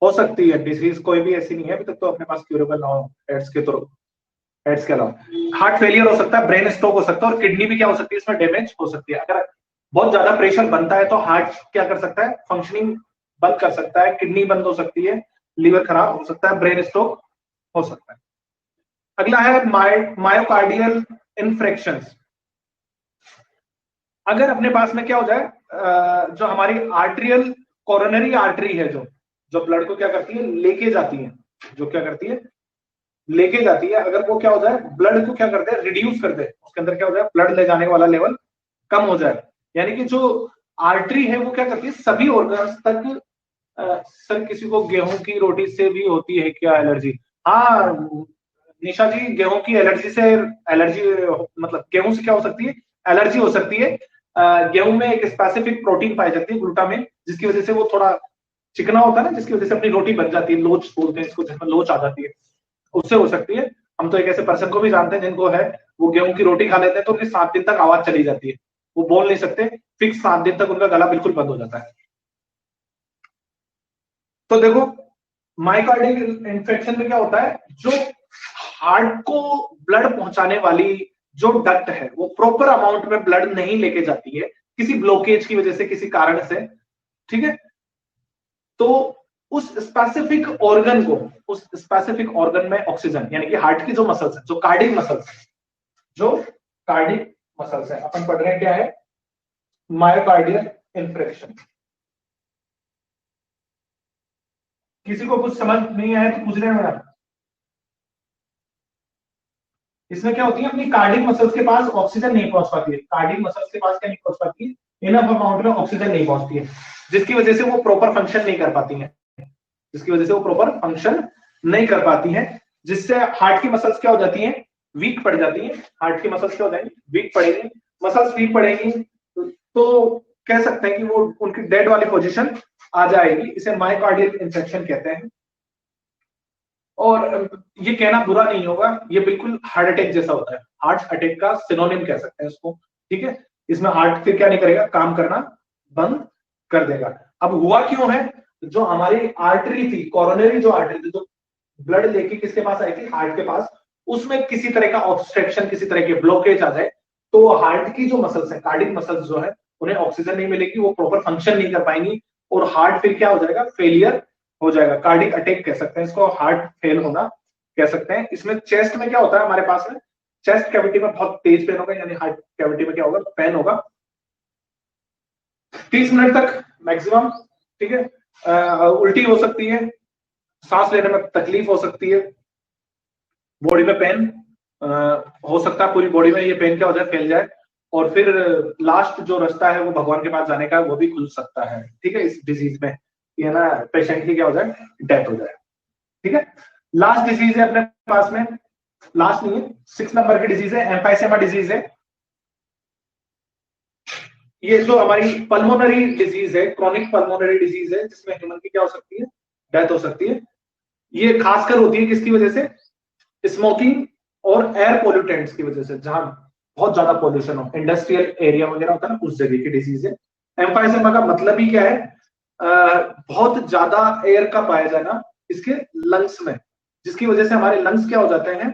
हो सकती है डिजीज, कोई भी ऐसी नहीं है अभी तक तो अपने पास क्यूरेबल ना हो एड्स के थ्रू, एड्स के अलावा। हार्ट फेलियर हो सकता है, ब्रेन स्ट्रोक हो सकता है, और किडनी भी क्या हो सकती है, इसमें डैमेज हो सकती है। अगर बहुत ज्यादा प्रेशर बनता है तो हार्ट क्या कर सकता है, फंक्शनिंग बंद कर सकता है, किडनी बंद हो सकती है, लीवर खराब हो सकता है, ब्रेन स्ट्रोक हो सकता है। अगला है मायोकार्डियल इन्फ्रेक्शन। अगर अपने पास में क्या हो जाए, जो हमारी आर्टरियल कोरोनरी आर्टरी है, जो जो ब्लड को क्या करती है, लेके जाती है, जो क्या करती है, लेके जाती है, अगर वो क्या हो जाए, ब्लड को क्या कर दे, रिड्यूस कर दे, उसके अंदर क्या हो जाए, ब्लड ले जाने वाला लेवल कम हो जाए, यानी कि जो आर्टरी है वो क्या करती है, सभी ऑर्गन्स तक। सर किसी को गेहूं की रोटी से भी होती है क्या एलर्जी? हाँ निशा जी, गेहूं की एलर्जी से, एलर्जी मतलब गेहूं से क्या हो सकती है, एलर्जी हो सकती है। गेहूं में एक स्पेसिफिक प्रोटीन पाई जाती है ग्लूटामिन, जिसकी वजह से वो थोड़ा चिकना होता है ना, जिसकी वजह से अपनी रोटी बन जाती है, लोच बोलते हैं इसको, जिसमें लोच आ जाती है, उससे हो सकती है। हम तो एक ऐसे पर्सन को भी जानते हैं जिनको है, वो गेहूं की रोटी खा लेते हैं तो उनकी 7 दिन तक आवाज चली जाती है, वो बोल नहीं सकते, फिक्स 7 दिन तक उनका गला बिल्कुल बंद हो जाता है। तो देखो माइकार्डियल इन्फेक्शन में क्या होता है, जो हार्ट को ब्लड पहुंचाने वाली जो डक्ट है वो प्रॉपर अमाउंट में ब्लड नहीं लेके जाती है, किसी ब्लॉकेज की वजह से, किसी कारण से। ठीक है, तो उस स्पेसिफिक ऑर्गन को, उस स्पेसिफिक ऑर्गन में ऑक्सीजन, यानी कि हार्ट की जो मसल्स है, जो कार्डिक मसल्स है, जो कार्डिक मसल्स है, अपन पढ़ रहे हैं क्या है, मायोकार्डियल इन्फ्रेक्शन। किसी को कुछ समझ नहीं आया तो पूछ रहे हैं। इसमें क्या होती है, अपनी कार्डिक मसल्स के पास ऑक्सीजन नहीं पहुंच पाती है, कार्डिक मसल्स के पास क्या नहीं पहुंच पाती है, इनफ अमाउंट में ऑक्सीजन नहीं पहुंचती है, जिसकी वजह से वो प्रॉपर फंक्शन नहीं कर पाती है, जिसकी वजह से वो प्रॉपर फंक्शन नहीं कर पाती है, जिससे हार्ट की मसल्स क्या हो जाती हैं, वीक पड़ जाती है। हार्ट की मसल्स क्या हो जाएंगी, वीक पड़ेगी, मसल्स वीक पड़ेगी, तो कह सकते हैं कि वो उनकी डेड वाली पोजीशन आ जाएगी, इसे मायोकार्डियल इन्फेक्शन कहते हैं। और ये कहना बुरा नहीं होगा, ये बिल्कुल हार्ट अटैक जैसा होता है, हार्ट अटैक का सिनोनिम कह सकते हैं इसको, ठीक है। इसमें हार्ट फिर क्या नहीं करेगा, काम करना बंद कर देगा। अब हुआ क्यों है, जो हमारी आर्टरी थी, कोरोनरी जो आर्टरी थी, जो ब्लड लेके किसके पास आई थी, हार्ट के पास, उसमें किसी तरह का ऑब्स्ट्रक्शन, किसी तरह के ब्लॉकेज आ जाए, तो हार्ट की जो मसल्स है, कार्डिक मसल्स जो है, उन्हें ऑक्सीजन नहीं मिलेगी, वो प्रॉपर फंक्शन नहीं कर पाएंगी, और हार्ट फिर क्या हो जाएगा, फेलियर हो जाएगा, कार्डिक अटैक कह सकते हैं इसको, हार्ट फेल होना कह सकते हैं। इसमें चेस्ट में क्या होता है हमारे पास में, चेस्ट कैविटी में बहुत तेज पेन होगा, यानी हार्ट कैविटी में क्या होगा, पेन होगा 30 मिनट तक मैक्सिमम, ठीक है। उल्टी हो सकती है, सांस लेने में तकलीफ हो सकती है, बॉडी में पेन हो सकता है, पूरी बॉडी में ये पेन क्या हो जाए, फैल जाए, और फिर लास्ट जो रास्ता है वो भगवान के पास जाने का, वो भी खुल सकता है, ठीक है। इस डिजीज में ये ना पेशेंट की क्या हो जाए, डेथ हो जाए, ठीक है। लास्ट डिजीज है अपने पास में, लास्ट नहीं है, 6 नंबर की डिजीज है, एम्फाइसेमा डिजीज है। ये जो हमारी पल्मोनरी डिजीज है, क्रॉनिक पल्मोनरी डिजीज है, जिसमें ह्यूमन की क्या हो सकती है, डेथ हो सकती है। ये खासकर होती है किसकी वजह से, स्मोकिंग और एयर पोल्यूटेंट्स की वजह से, जहां बहुत ज्यादा पोल्यूशन हो, इंडस्ट्रियल एरिया वगैरह होता है ना, उस जगह की डिजीज है। एम्फाइसेमा का मतलब ही क्या है, बहुत ज्यादा एयर का पाया जाना इसके लंग्स में, जिसकी वजह से हमारे लंग्स क्या हो जाते हैं,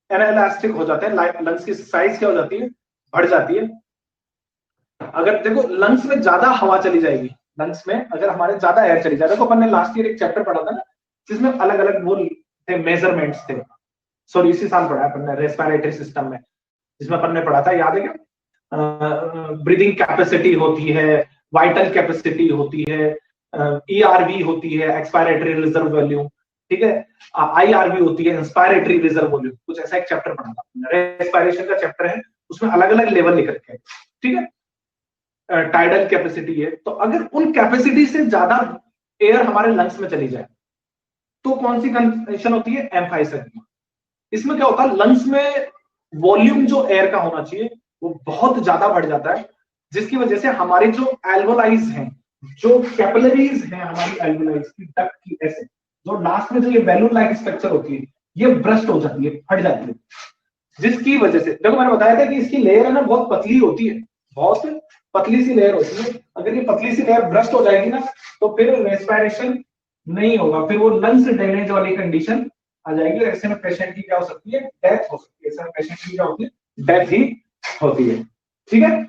एनालास्टिक हो जाते हैं, लंग्स की साइज क्या हो जाती है, बढ़ जाती है। अगर देखो लंग्स में ज्यादा हवा चली जाएगी, लंग्स में अगर हमारे ज्यादा एयर चली जाए, देखो अपन ने लास्ट ईयर एक चैप्टर पढ़ा था ना, जिसमें अलग अलग वो थे, मेजरमेंट्स थे, सॉरी इसी साल पढ़ा है अपन ने रेस्पिरेटरी सिस्टम में, जिसमें अपन ने पढ़ा था, याद है क्या, ब्रीदिंग कैपेसिटी होती है, वाइटल कैपेसिटी होती है, ईआरवी होती है, एक्सपायरेटरी रिजर्व वॉल्यूम, ठीक है, आईआरवी होती है, इंस्पायरेटरी रिजर्व वॉल्यूम, कुछ ऐसा एक चैप्टर पढ़ा था, रेस्पिरेशन का चैप्टर है, उसमें अलग अलग लेवल लिख रखे हैं, ठीक है। टाइडल कैपेसिटी है, तो अगर उन कैपेसिटी से ज्यादा एयर हमारे लंग्स में चली जाए तो कौन सी कंडीशन होती है, एम्फाइसेमा। इसमें क्या होता है, लंग्स में वॉल्यूम जो एयर का होना चाहिए वो बहुत ज्यादा बढ़ जाता है, जिसकी वजह से हमारी जो एल्वोलाइज हैं, जो कैपिलरीज हैं हमारी एल्वोलाइज की, डक्ट की, ऐसे जो लास्ट में जो ये बैलून लाइक स्ट्रक्चर होती है, ये ब्रस्ट हो जाती है, फट जाती है, जिसकी वजह से, देखो मैंने बताया था कि इसकी लेयर है ना बहुत पतली होती है, बहुत पतली सी लेयर होती है, अगर ये पतली सी लेयर ब्रस्ट हो जाएगी ना, तो फिर रेस्पिरेशन नहीं होगा, फिर वो लंग्स डैमेज वाली कंडीशन आ जाएगी, और ऐसे में पेशेंट की क्या हो सकती है, डेथ हो सकती है, ऐसे में पेशेंट की क्या होती है, डेथ ही होती है, ठीक है।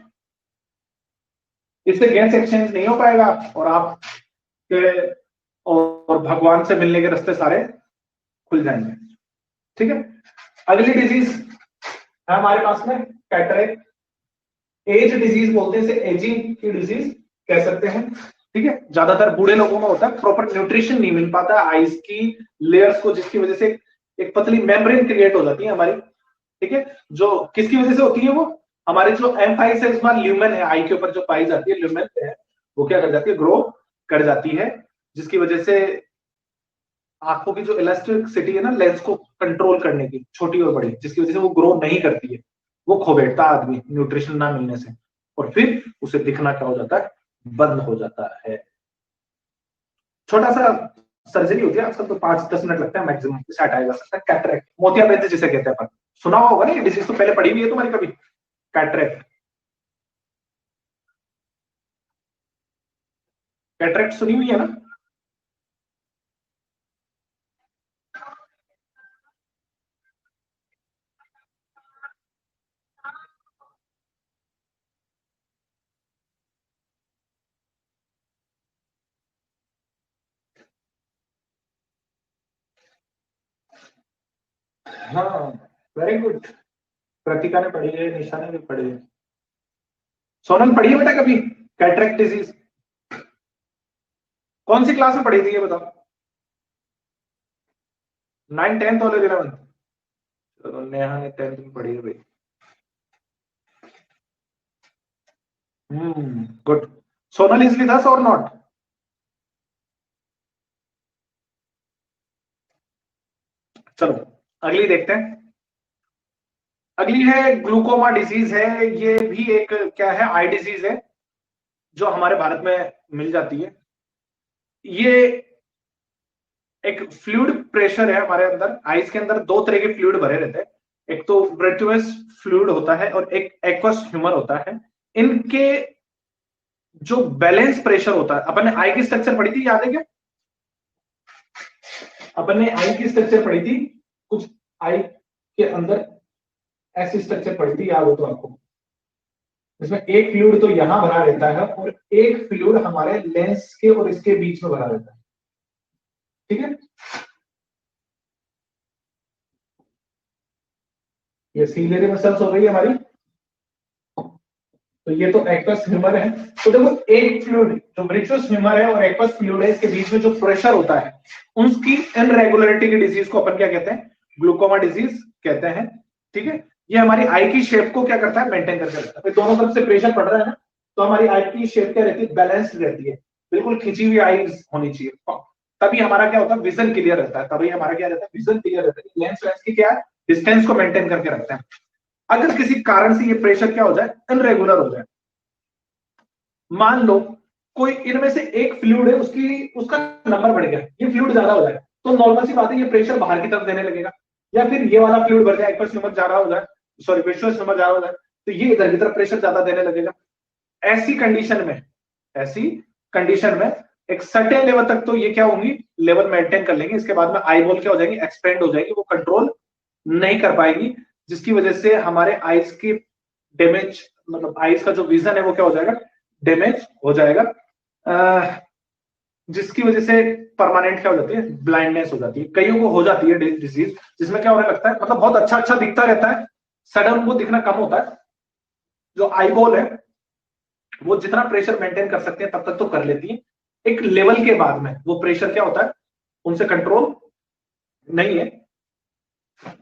इससे गैस एक्सचेंज नहीं हो पाएगा, और आप और भगवान से मिलने के रास्ते सारे खुल जाएंगे, ठीक है। अगली डिजीज है हमारे पास में कैटरेक्ट, एज डिजीज बोलते हैं इसे, एजिंग की डिजीज कह सकते हैं, ठीक है। ज्यादातर बूढ़े लोगों में होता है, प्रॉपर न्यूट्रिशन नहीं मिल पाता आईज की लेयर्स को, जिसकी वजह से एक पतली मेम्ब्रेन क्रिएट हो जाती है हमारी, ठीक है। जो किसकी वजह से होती है, वो हमारे जो एम्फाइसेमा ल्यूमेन है, आई के ऊपर जो पाई जाती है ल्यूमेन है, वो क्या कर जाती है, ग्रो कर जाती है, जिसकी वजह से आंखों की जो इलास्टिसिटी है ना, लेंस को कंट्रोल करने की, छोटी और बड़ी, जिसकी वजह से वो ग्रो नहीं करती है, वो खो बैठता है आदमी न्यूट्रिशन ना मिलने से, और फिर उसे दिखना क्या हो जाता है, बंद हो जाता है। छोटा सा सर्जरी होती है आजकल, तो 5-10 मिनट लगता है मैक्सिमम, इसे हटाया जा सकता है। कैटरेक्ट, मोतियाबिंद जिसे कहते हैं अपन, सुना होगा ना ये डिजीज, तो पहले पढ़ी हुई है तुम्हारी कभी, कैटरेक्ट, कैटरेक्ट सुनी हुई है ना। हाँ, वेरी गुड, कृतिका ने पढ़ी है, निशा ने भी पढ़ी है, सोनल पढ़ी है बेटा कभी कैटरेक्ट डिजीज, कौन सी क्लास में पढ़ी थी ये बताओ, 9, 10th और 11th, चलो नेहा ने 10th में पढ़ी है भाई, good. Sonal is with us और नॉट, चलो अगली देखते हैं। अगली है ग्लूकोमा डिजीज है, ये भी एक क्या है, आई डिजीज है, जो हमारे भारत में मिल जाती है। ये एक फ्लूइड प्रेशर है हमारे अंदर, आइस के अंदर दो तरह के फ्लूइड भरे रहते हैं, एक तो ब्रेटुअस फ्लूइड होता है और एक एक्वस ह्यूमर होता है। इनके जो बैलेंस प्रेशर होता है, अपन ने आई की स्ट्रक्चर पढ़ी थी, याद है क्या? अपन ने आई की स्ट्रक्चर पढ़ी थी, कुछ आई के अंदर ऐसी स्ट्रक्चर पढ़ी थी, याद हो तो आपको? इसमें एक फ्लूइड तो यहां भरा रहता है और एक फ्लूइड हमारे लेंस के और इसके बीच में भरा रहता है, ठीक है? ये सीलियरी मसल्स हो गई हमारी, तो ये तो एक्वस ह्यूमर है। तो देखो एक फ्लूइड जो ब्रेटुअस ह्यूमर है और एक्वस फ्लूइड है, इसके बीच में जो प्रेशर होता है, उसकी इनरेगुलरिटी की डिजीज को अपन क्या कहते हैं? ग्लूकोमा डिजीज कहते हैं, ठीक है? ये हमारी आई की शेप को क्या करता है? मेंटेन करके रखता है। दोनों तरफ से प्रेशर पड़ रहा है ना, तो हमारी आई की शेप क्या रहती है? बैलेंस्ड रहती है, बिल्कुल खिंची हुई आई होनी चाहिए, तभी हमारा क्या होता है? विजन क्लियर रहता है, तभी हमारा क्या रहता है? विजन क्लियर रहता है। लेंस लेंस की क्या है? डिस्टेंस को मेंटेन करके रखते हैं। अगर किसी कारण से ये प्रेशर क्या हो जाए? इनरेगुलर हो जाए, मान लो कोई इनमें से एक फ्लूइड है, उसका नंबर बढ़ गया, ये फ्लूइड ज्यादा हो जाए, तो नॉर्मल सी बात है ये प्रेशर बाहर की तरफ देने लगेगा, या फिर ये वाला फ्लूइड बढ़ जाए, एक्वस ह्यूमर ज्यादा हो जाए, सॉरी ब्रेटुअस ह्यूमर ज्यादा हो जाए, तो ये इधर की तरफ प्रेशर ज्यादा देने लगेगा। ऐसी कंडीशन में एक सर्टेन लेवल तक तो ये क्या होंगी? लेवल मेंटेन कर लेंगे, इसके बाद में आई बॉल क्या हो जाएगी? एक्सपेंड हो जाएगी, वो कंट्रोल नहीं कर पाएगी, जिसकी वजह से हमारे आईज की डैमेज, मतलब आईज का जो विजन है वो क्या हो जाएगा? डैमेज हो जाएगा, जिसकी वजह से परमानेंट क्या हो जाती है? ब्लाइंडनेस हो जाती है। कईयों को हो जाती है डिजीज, जिसमें क्या होने लगता है, मतलब बहुत अच्छा अच्छा दिखता रहता है, सडन उनको दिखना कम होता है। जो आई बॉल है वो जितना प्रेशर मेंटेन कर सकते हैं तब तक तो कर लेती है, एक लेवल के बाद में वो प्रेशर क्या होता है? उनसे कंट्रोल नहीं है,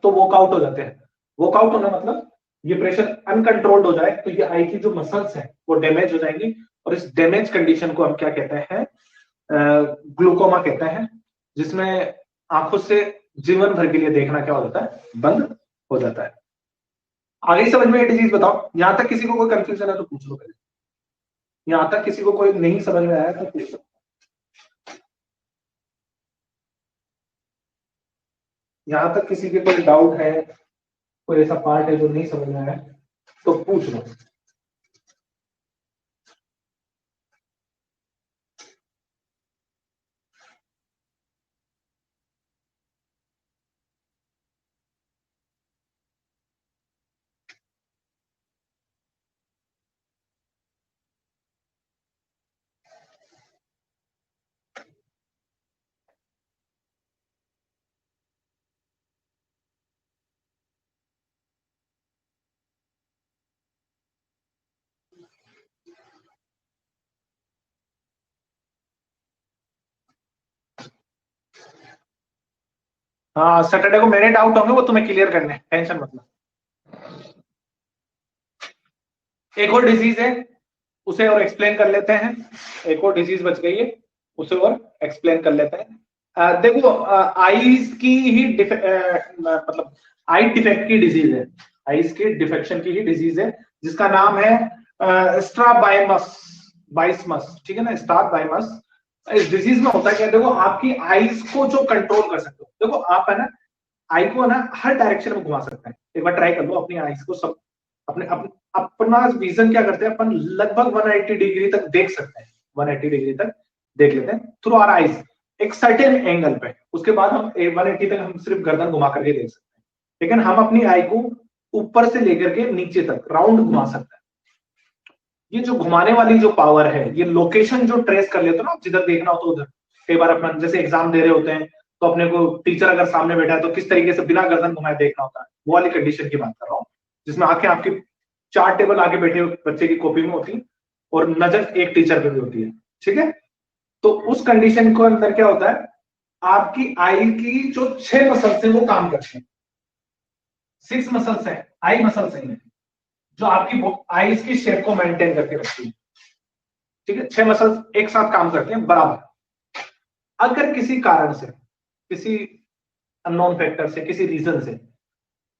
तो वॉकआउट हो जाते हैं। वॉकआउट होना मतलब ये प्रेशर अनकंट्रोल्ड हो जाए, तो ये आई की जो मसल्स है वो डैमेज हो जाएंगी, और इस डैमेज कंडीशन को हम क्या कहते हैं? ग्लूकोमा कहते हैं, जिसमें आंखों से जीवन भर के लिए देखना क्या हो जाता है? बंद हो जाता है। आगे समझ में ये डिजीज बताओ, यहां तक किसी को कोई कंफ्यूजन है तो पूछ लो पहले, यहां तक किसी को कोई नहीं समझ में आया तो पूछ लो, यहां तक किसी के कोई डाउट है, कोई ऐसा पार्ट है जो नहीं समझ में आया तो पूछ लो। हाँ, सैटरडे को मेरे डाउट होंगे, वो तुम्हें क्लियर करने, टेंशन मत लो। एक और डिजीज है, उसे और एक्सप्लेन कर लेते हैं। एक और डिजीज बच गई है, उसे और एक्सप्लेन कर लेते हैं। देखो, आईज की ही मतलब आई डिफेक्ट की डिजीज है, आईज के डिफेक्शन की ही डिजीज है, जिसका नाम है स्ट्राबाइमस बाइसमस, ठीक है ना? स्ट्राबाइमस। इस डिजीज में होता है क्या? देखो, आपकी आईज को जो कंट्रोल कर सकते हो, देखो आप है ना, आई को ना हर डायरेक्शन में घुमा सकते हैं। एक बार ट्राई कर लो अपनी आईज को, सब अपना विजन क्या करते हैं अपन? लगभग 180 डिग्री तक देख सकते हैं, 180 डिग्री तक देख लेते हैं थ्रू आवर आईज, एक सर्टेन एंगल पे। उसके बाद हम 180 तक हम सिर्फ गर्दन घुमा करके देख सकते हैं, लेकिन हम अपनी आई को ऊपर से लेकर के नीचे तक राउंड घुमा सकते हैं। ये जो घुमाने वाली जो पावर है, ये लोकेशन जो ट्रेस कर लेते हो ना, जिधर देखना हो तो उधर। कई बार अपन जैसे एग्जाम दे रहे होते हैं, तो अपने को टीचर अगर सामने बैठा है तो किस तरीके से बिना गर्दन घुमाए देखना होता है, वो वाली कंडीशन की बात कर रहा हूँ, जिसमें आंखें आपकी 4 टेबल आगे बैठे बच्चे की कॉपी में होती है और नजर एक टीचर पे भी होती है, ठीक है? तो उस कंडीशन को अंदर क्या होता है? आपकी आई की जो 6 मसल्स है वो काम करते हैं, 6 मसल्स है, आई मसल्स है जो आपकी आईज की शेप को मेंटेन करके रखती है, ठीक है? 6 मसल्स एक साथ काम करते हैं बराबर। अगर किसी कारण से, किसी अननोन फैक्टर से, किसी रीजन से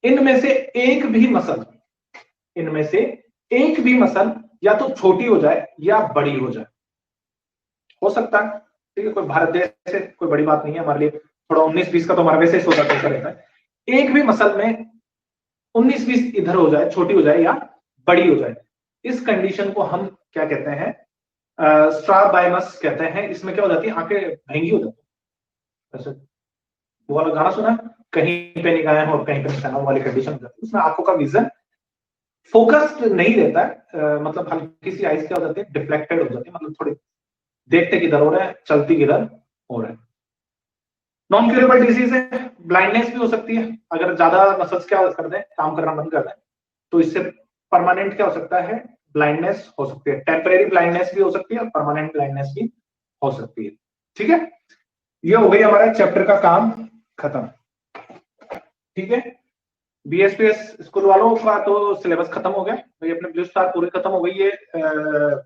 इनमें से एक भी मसल, इनमें से एक भी मसल या तो छोटी हो जाए या बड़ी हो जाए, हो सकता है, ठीक है? कोई भारत देश से कोई बड़ी बात नहीं है हमारे लिए, थोड़ा 19-20 का तो हमारा वैसे ही सोचा रहता है, एक भी मसल में 19-20 इधर हो जाए, छोटी हो जाए या बड़ी हो जाए, इस कंडीशन को हम क्या कहते हैं, स्ट्राबाइमस कहते हैं। इसमें क्या हो जाती है, आंखें महंगी हो जाती है। वो वाला गाना सुना, कहीं पे निगाहें और कहीं पे निशाना वाली कंडीशन हो जाती है, उसमें आंखों का विजन फोकस्ड नहीं रहता है, मतलब हल्की सी आइज क्या हो जाती है, डिफ्लेक्टेड हो जाती है, मतलब थोड़ी देखते किधर हो रहा है, चलती किधर हो रहा है। नॉन क्यूरेबल डिजीज है, ब्लाइंडनेस भी हो सकती है, अगर ज्यादा मसल्स क्या कर दें, काम करना बंद कर दें, तो इससे परमानेंट क्या हो सकता है, ब्लाइंडनेस हो सकती है। टेम्परेरी ब्लाइंडनेस भी हो सकती है और परमानेंट ब्लाइंडनेस भी हो सकती है। ठीक है, ये हो गई हमारा चैप्टर का काम खत्म। ठीक है, बीएसपीएस स्कूल वालों का तो सिलेबस खत्म हो गया, ये अपने ब्लू स्टार पूरी खत्म हो गई। ये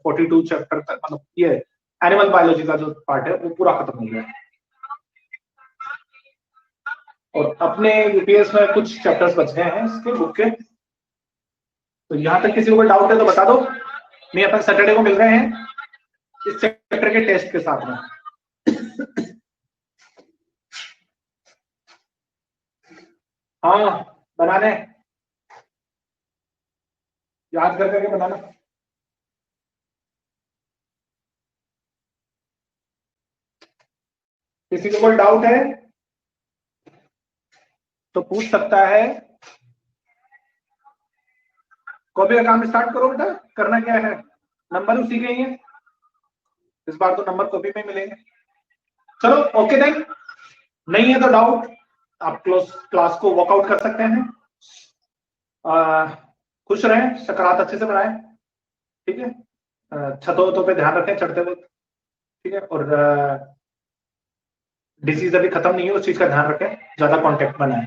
42 चैप्टर तक, मतलब ये एनिमल बायोलॉजी का जो पार्ट है वो पूरा खत्म हो गया। और अपने यूपीएस में कुछ चैप्टर्स बच गए हैं इसके बुक के, तो यहां तक किसी को कोई डाउट है तो बता दो, नहीं अपन सैटरडे को मिल रहे हैं इस चैप्टर के टेस्ट के साथ में। हाँ, बनाने, याद कर करके बनाना। किसी को कोई डाउट है तो पूछ सकता है। कॉपी का काम स्टार्ट करो बेटा, करना क्या है, नंबर उसी के ही है, इस बार तो नंबर कॉपी में मिलेंगे। चलो ओके देन, नहीं है तो डाउट आप क्लास को वॉकआउट कर सकते हैं। खुश रहें, सकरात अच्छे से बनाएं, ठीक है। छतों वतों पे ध्यान रखें चढ़ते वक्त, ठीक है। और डिसीज अभी खत्म नहीं है, उस चीज का ध्यान रखें, ज्यादा कांटेक्ट बनाएं।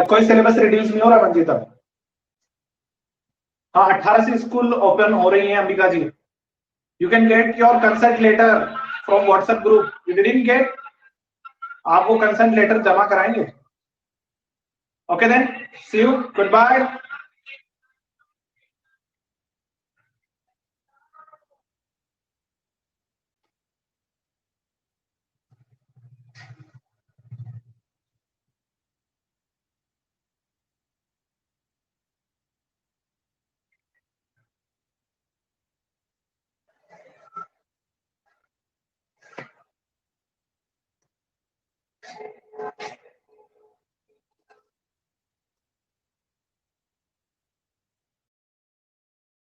कोई सिलेबस रिड्यूस नहीं हो रहा मंजीत अब। हाँ, 18 से स्कूल ओपन हो रही है Ambika ji. You can get your consent letter from WhatsApp group, you didn't get, आप वो कंसेंट लेटर जमा कराएंगे। Okay then, see you, good bye.